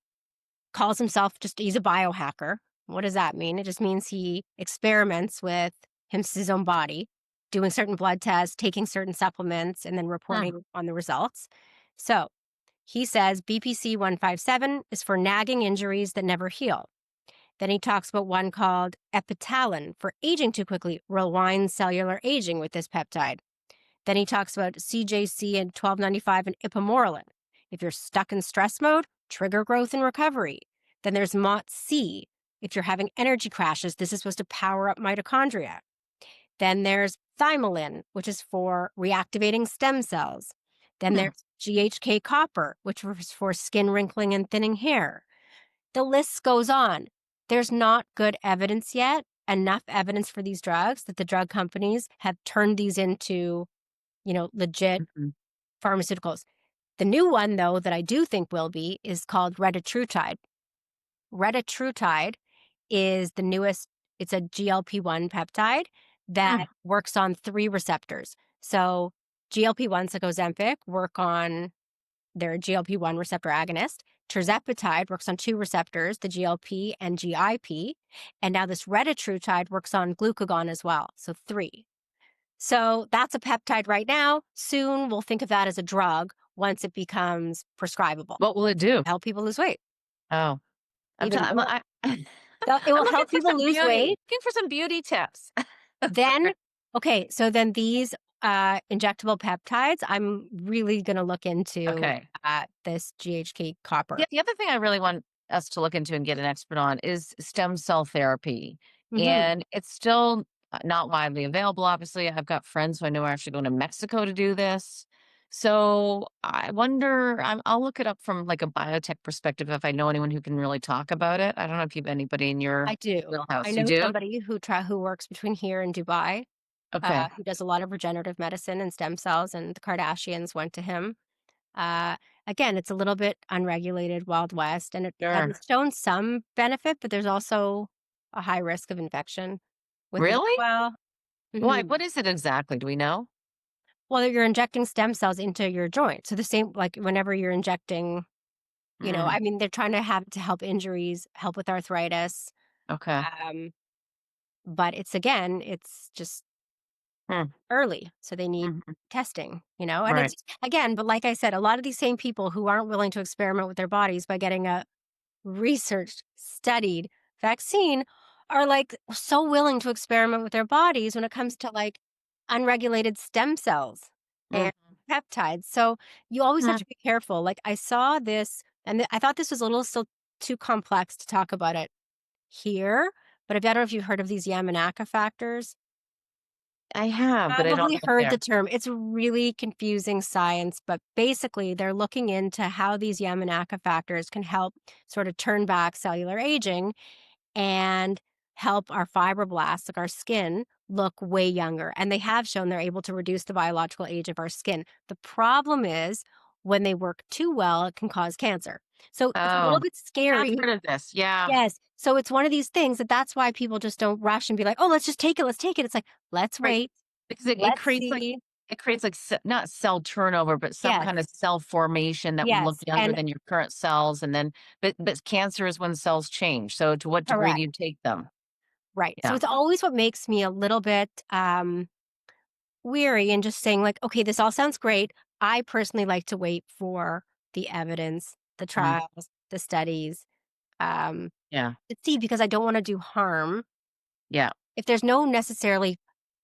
calls himself he's a biohacker. What does that mean? It just means he experiments with his own body, doing certain blood tests, taking certain supplements, and then Hmm. reporting on the results. So he says BPC 157 is for nagging injuries that never heal. Then he talks about one called epitalin for aging too quickly, rewind cellular aging with this peptide. Then he talks about CJC and 1295 and ipamorelin. If you're stuck in stress mode, trigger growth and recovery. Then there's MOTS-C. If you're having energy crashes, this is supposed to power up mitochondria. Then there's thymolin, which is for reactivating stem cells. Then Hmm. there's GHK copper, which is for skin wrinkling and thinning hair. The list goes on. There's not good evidence yet, enough evidence for these drugs that the drug companies have turned these into, legit Mhm. pharmaceuticals. The new one, though, that I do think will be is called retatrutide. Retatrutide is the newest, it's a GLP-1 peptide Hmm. that works on 3 receptors. So GLP-1s like Ozempic work on their GLP-1 receptor agonist. Tirzepatide works on 2 receptors, the GLP and GIP. And now this retatrutide works on glucagon as well, so 3. So that's a peptide right now. Soon we'll think of that as a drug once it becomes prescribable. What will it do? Help people lose weight Oh, even more. I'm It will looking help for people some lose beauty. weight. Looking for some beauty tips. Then, okay, so then these injectable peptides, I'm really going to look into Okay. this GHK copper. Yeah, the other thing I really want us to look into and get an expert on is stem cell therapy. Hmm. And it's still not widely available. Obviously, I've got friends who I know are actually going to Mexico to do this. So I wonder, I'll look it up from like a biotech perspective if I know anyone who can really talk about it. I don't know if you have anybody in your I do. I wheelhouse. You know do? somebody who works between here and Dubai, Okay. who does a lot of regenerative medicine and stem cells, and the Kardashians went to him. Uh, Again, it's a little bit unregulated, Wild West, and it has Sure. shown some benefit, but there's also a high risk of infection with it as Really? well. Why? Mhm. What is it exactly? Do we know? Well, you're injecting stem cells into your joint. So the same, like whenever you're injecting, Mm, I mean, they're trying to have to help injuries, help with arthritis. okay. Um, but it's just Hmm. early. So they need Mhm. testing, and Right. it's again, but like I said, a lot of these same people who aren't willing to experiment with their bodies by getting a researched, studied vaccine are like so willing to experiment with their bodies when it comes to like unregulated stem cells and Mhm. peptides. So you always have Hmm. to be careful. Like I saw this and I thought this was a little still too complex to talk about it here, but I don't know if you've heard of these Yamanaka factors. I have, but I don't know Probably what they heard are. the term. It's really confusing science, but basically they're looking into how these Yamanaka factors can help sort of turn back cellular aging and help our fibroblasts, like our skin, look way younger. And they have shown they're able to reduce the biological age of our skin. The problem is when they work too well, it can cause cancer. So it's a little Oh, bit I have scary. heard of this. Yeah. Yes. So it's one of these things that's why people just don't rush and be like, oh, let's just take it. Let's take it. It's like, let's Right. wait. Because it Let's creates like see. It creates like not cell turnover, but some Yes. kind of cell formation that would look Yes. younger And than your current cells, and then but cancer is when cells change. So to what degree do correct. you take them? Right. So Yeah. it's always what makes me a little bit weary and just saying, like, okay, this all sounds great. I personally like to wait for the evidence, the Mm, trials, the studies, um, yeah. to see because I don't want to do harm. Yeah. If there's no necessarily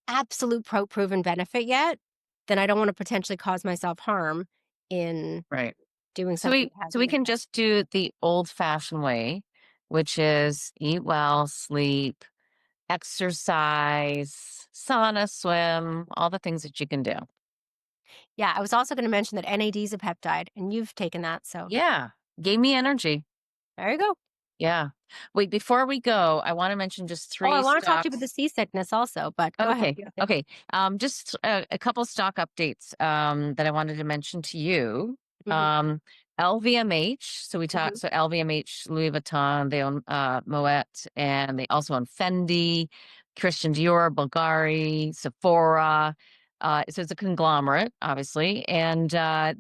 absolute proven benefit yet, then I don't want to potentially cause myself harm in Right. doing So something we that so hasn't we been can tested. just do the old fashioned way, which is eat well, sleep, exercise, sauna, swim, all the things that you can do. Yeah, I was also going to mention that NAD is a peptide, and you've taken that, so Yeah. Gave me energy. there you go. Yeah. Wait, before we go, I want to mention just Oh, I three want to talk to you about the stocks. seasickness also, but go ahead. Okay. Okay. Just a couple stock updates that I wanted to mention to you. Hmm. Um, LVMH. So we Hmm. talked. So LVMH, Louis Vuitton, they own Moet, and they also own Fendi, Christian Dior, Bulgari, Sephora. So it's a conglomerate, obviously, and they're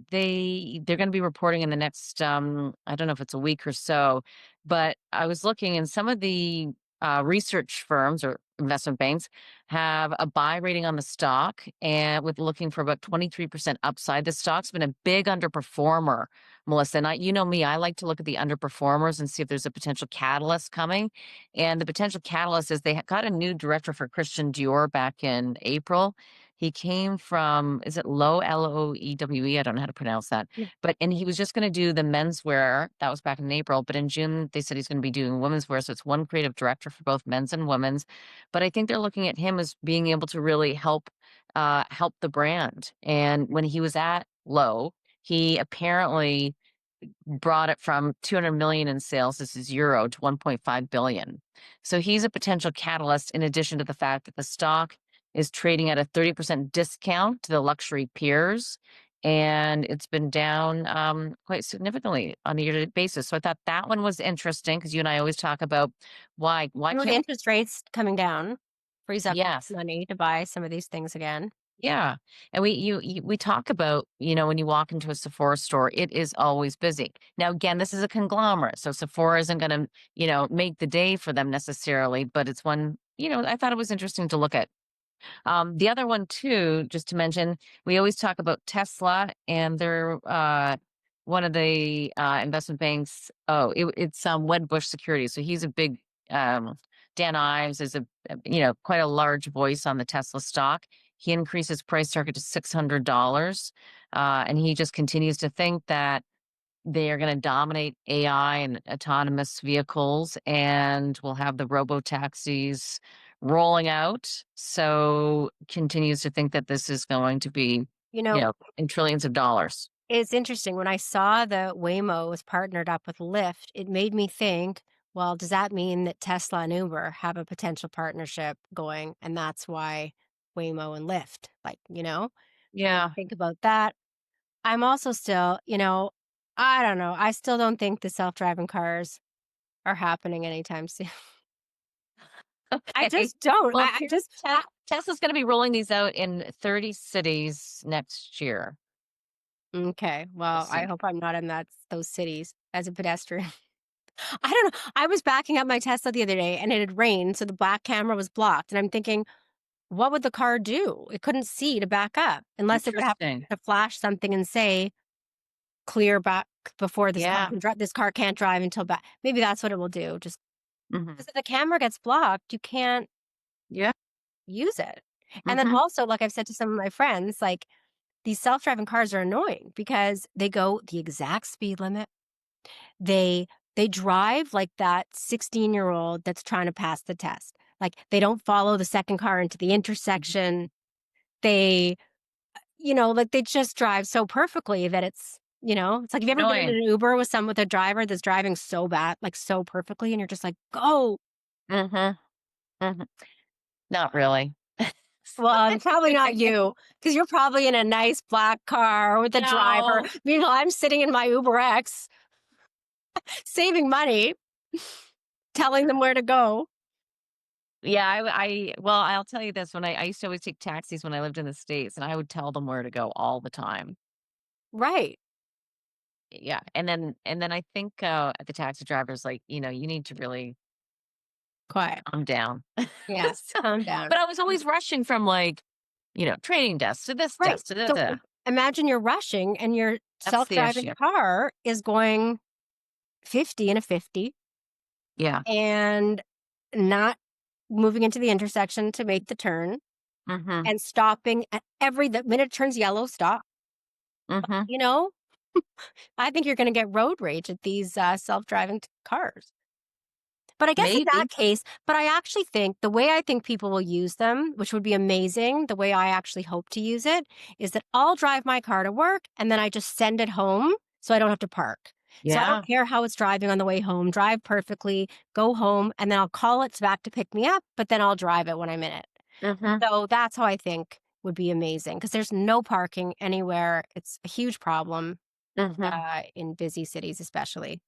going to be reporting in the next I don't know if it's a week or so, but I was looking, and some of the research firms or investment banks have a buy rating on the stock and with looking for about 23% upside. The stock's been a big underperformer, Melissa. And you know me, I like to look at the underperformers and see if there's a potential catalyst coming. And the potential catalyst is they got a new director for Christian Dior back in April. He came from, is it Loewe? I don't know how to pronounce that. And he was just going to do the menswear. That was back in April. But in June, they said he's going to be doing women's wear. So it's one creative director for both men's and women's. But I think they're looking at him as being able to really help the brand. And when he was at Low, he apparently brought it from 200 million in sales, this is euro, to 1.5 billion. So he's a potential catalyst in addition to the fact that the stock is trading at a 30% discount to the luxury peers. And it's been down quite significantly on a year-to-date basis. So I thought that one was interesting because you and I always talk about why And with can't we? interest rates coming down, frees up Yes. money to buy some of these things again. Yeah. And we talk about, when you walk into a Sephora store, it is always busy. Now, again, this is a conglomerate, so Sephora isn't going to, make the day for them necessarily, but it's one, I thought it was interesting to look at. The other one too, just to mention, we always talk about Tesla and they're one of the investment banks. Oh, it's Wedbush Securities. So he's a big Dan Ives is quite a large voice on the Tesla stock. He increased his price target to $600, and he just continues to think that they are going to dominate AI and autonomous vehicles, and we'll have the robo taxis rolling out. So continues to think that this is going to be, You know, in trillions of dollars. it's interesting. When I saw that Waymo was partnered up with Lyft, it made me think, well, does that mean that Tesla and Uber have a potential partnership going? And that's why Waymo and Lyft, made me Yeah. think about that. I'm also still, I don't know. I still don't think the self-driving cars are happening anytime soon. I Okay. just don't. Well, I just, Tesla's going to be rolling these out in 30 cities next year. okay. We'll Well, I see. hope I'm not in those cities as a pedestrian. I don't know. I was backing up my Tesla the other day and it had rained, so the back camera was blocked. And I'm thinking, what would the car do? It couldn't see to back up unless it would have Interesting. to flash something and say, clear back before this car Yeah. can drive. This car can't drive until back. Maybe that's what it will do. Just Hmm. because if the camera gets blocked, you can't Yeah. use it. And then Hmm. also, like I've said to some of my friends, like these self-driving cars are annoying because they go the exact speed limit. They they drive like that 16-year-old that's trying to pass the test. Like they don't follow the second car into the intersection. They, like they just drive so perfectly that it's like, have you ever been in Annoying. an Uber with a driver that's driving so bad, like so perfectly, and you're just like, go. Hmm. Hmm. Not really. Well, probably not you, because you're probably in a nice black car with a driver. No. Meanwhile, I'm sitting in my Uber X, saving money, telling them where to go. Yeah, well, I'll tell you this, when I used to always take taxis when I lived in the States, and I would tell them where to go all the time. Right. Yeah, and then I think, the taxi driver's like, "You need to really Quiet. calm down." Yeah. So Calm down. but I was always rushing from, like, training desk to this Right. desk to da So da. imagine you're rushing and your That's the self-driving issue. car is going 50 in a 50 Yeah. and not moving into the intersection to make the turn Mhm. and stopping at the minute it turns yellow, stop. Mhm. You know, I think you're going to get road rage at these self-driving cars. But I guess in that Maybe. case, but I actually think the way I think people will use them, which would be amazing, the way I actually hope to use it, is that I'll drive my car to work and then I just send it home so I don't have to park. So I don't Yeah. care how it's driving on the way home, drive perfectly, go home, and then I'll call it back to pick me up, but then I'll drive it when I'm in it. Mhm. So that's how I think would be amazing because there's no parking anywhere. It's a huge problem Mhm. in busy cities, especially.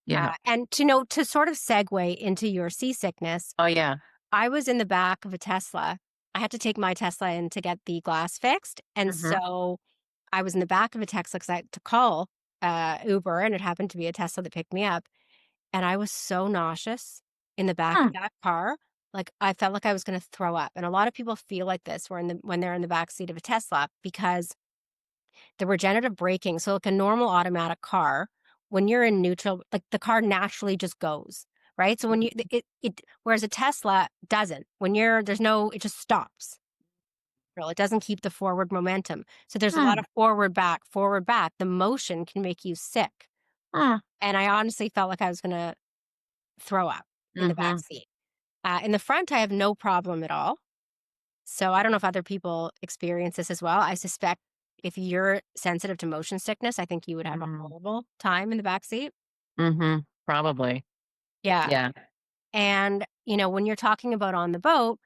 Yeah. And to sort of segue into your seasickness, Oh, yeah. I was in the back of a Tesla. I had to take my Tesla in to get the glass fixed, and Mhm. so I was in the back of a Tesla because I had to call, Uber, and it happened to be a Tesla that picked me up, and I was so nauseous in the back of Mm. that car, like, I felt like I was gonna throw up, and a lot of people feel like this when they're in the back seat of a Tesla because the regenerative braking, so like a normal automatic car, when you're in neutral, like the car naturally just goes, right? So when whereas a Tesla doesn't, when there's no, it just stops. It doesn't keep the forward momentum. So there's a lot Mm. of forward, back, forward, back. The motion can make you sick. Mm. And I honestly felt like I was going to throw up in the back Mhm. seat. In the front, I have no problem at all. So I don't know if other people experience this as well. I suspect if you're sensitive to motion sickness, I think you would have a Mm. horrible time in the back seat. Mhm. Probably. Yeah. Yeah. And, when you're talking about on the boat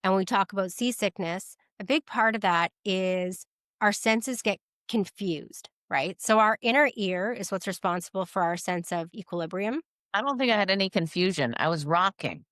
and we talk about seasickness, a big part of that is our senses get confused, right? So our inner ear is what's responsible for our sense of equilibrium. I don't think I had any confusion. I was rocking.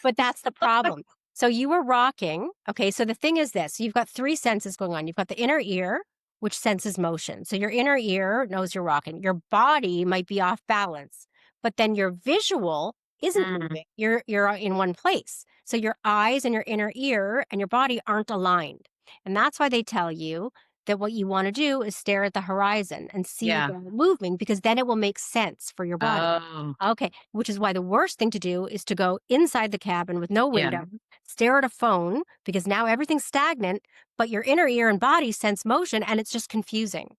But that's the problem. So you were rocking. Okay. So the thing is this, you've got three senses going on. You've got the inner ear, which senses motion. So your inner ear knows you're rocking. Your body might be off balance, but then your visual isn't Mm. moving. You're in one place. So your eyes and your inner ear and your body aren't aligned. And that's why they tell you that what you want to do is stare at the horizon and see Yeah. the movement because then it will make sense for your body. Oh. Okay, which is why the worst thing to do is to go inside the cabin with no Yeah. window, stare at a phone because now everything's stagnant, but your inner ear and body sense motion and it's just confusing.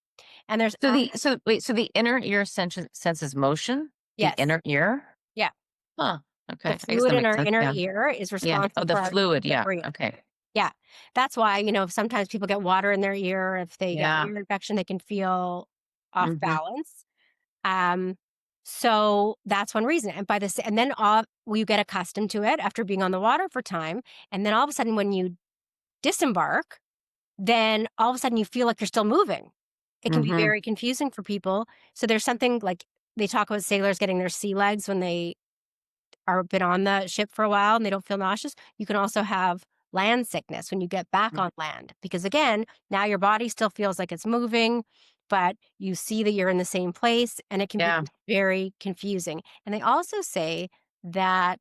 And there's So the inner ear senses motion? The yes. inner ear? Yeah. Huh. The Okay. I guess fluid that in makes our sense. inner Yeah. ear is Yeah. Oh, responsible the for our fluid. Yeah. equilibrium. Okay. Yeah. That's why, sometimes people get water in their ear. If they get an Yeah. ear infection, they can feel off Mhm. balance. Um, so that's one reason. And and then you get accustomed to it after being on the water for time. And then all of a sudden, when you disembark, then all of a sudden you feel like you're still moving. It can be Mhm. very confusing for people. So there's something like they talk about sailors getting their sea legs when they are been on the ship for a while and they don't feel nauseous. You can also have land sickness when you get back Mm. on land because again, now your body still feels like it's moving, but you see that you're in the same place and it can be Yeah. very confusing. And they also say that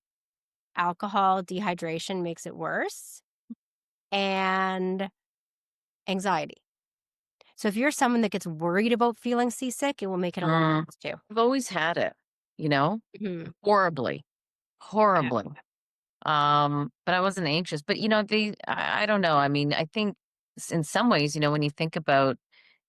alcohol dehydration makes it worse and anxiety. So if you're someone that gets worried about feeling seasick, it will make it a lot Mm. worse too. I've always had it, you know, Mhm. horribly, Yeah. horribly. But I wasn't anxious. But I don't know. I mean, I think in some ways, when you think about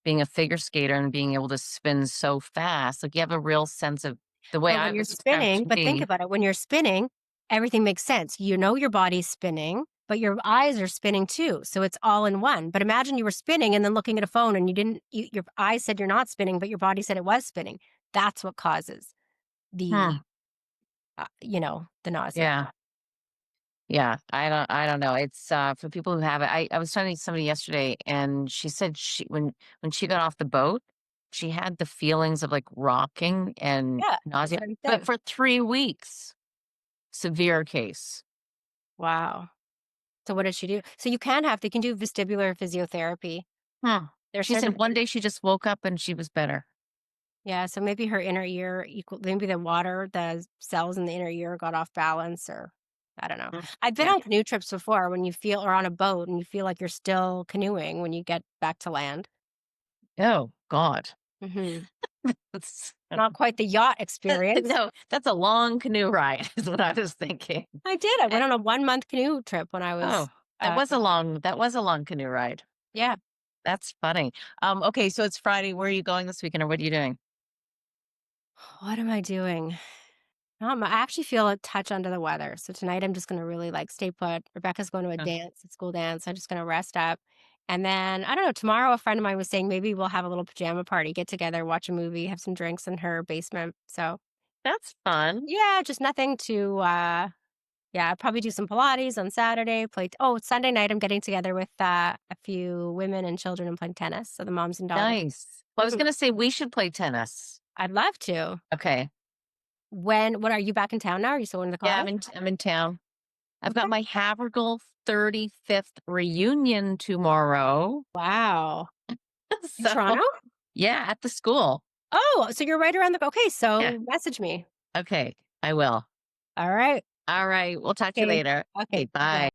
being a figure skater and being able to spin so fast, like you have a real sense of the way Well, I when it you're was described spinning, to but think me. about it, when you're spinning, everything makes sense. You know your body's spinning, but your eyes are spinning too. So it's all in one. But imagine you were spinning and then looking at a phone and your eyes said you're not spinning, but your body said it was spinning. That's what causes Hmm. the nausea. Yeah. Yeah, I don't know. It's for people who have it. I was talking to somebody yesterday and she said when she got off the boat, she had the feelings of like rocking and Yeah, that's nausea, what I'm but saying. for 3 weeks, severe case. Wow. So what did she do? So they can do vestibular physiotherapy. Hmm. They're She said certified. one day she just woke up and she was better. Yeah, so maybe her inner ear maybe the cells in the inner ear got off balance, or I don't know. Mm. I've been Yeah. on canoe trips before when you feel or on a boat and you feel like you're still canoeing when you get back to land. Oh, God. Mhm. That's Not quite the yacht experience. no, that's a long canoe ride, is what I was thinking. I did. I Eh, went on a 1-month canoe trip when I was, Oh, that was a long canoe ride. yeah. That's funny. Okay, so it's Friday. Where are you going this weekend, or what are you doing? What am I doing? I actually feel a touch under the weather. So tonight I'm just gonna really like stay put. Rebecca's going to a Oh, dance, a school dance. I'm just gonna rest up. And then I don't know, tomorrow a friend of mine was saying maybe we'll have a little pajama party, get together, watch a movie, have some drinks in her basement. So that's fun. yeah, just nothing to yeah, I'll probably do some Pilates on Saturday, Sunday night I'm getting together with a few women and children and playing tennis. So the moms and daughters. Nice. Well, I was Mhm. gonna say we should play tennis. I'd love to. Okay. What are you back in town now? Are you still in the Yeah, car? I'm in town. I've got Okay. my Havergal 35th reunion tomorrow. Wow. In So Toronto? yeah, at the school. Oh, so you're right around okay, Yeah. so message me. Okay, I will. All right. All right. We'll talk to you Okay. later. Okay. Okay, bye.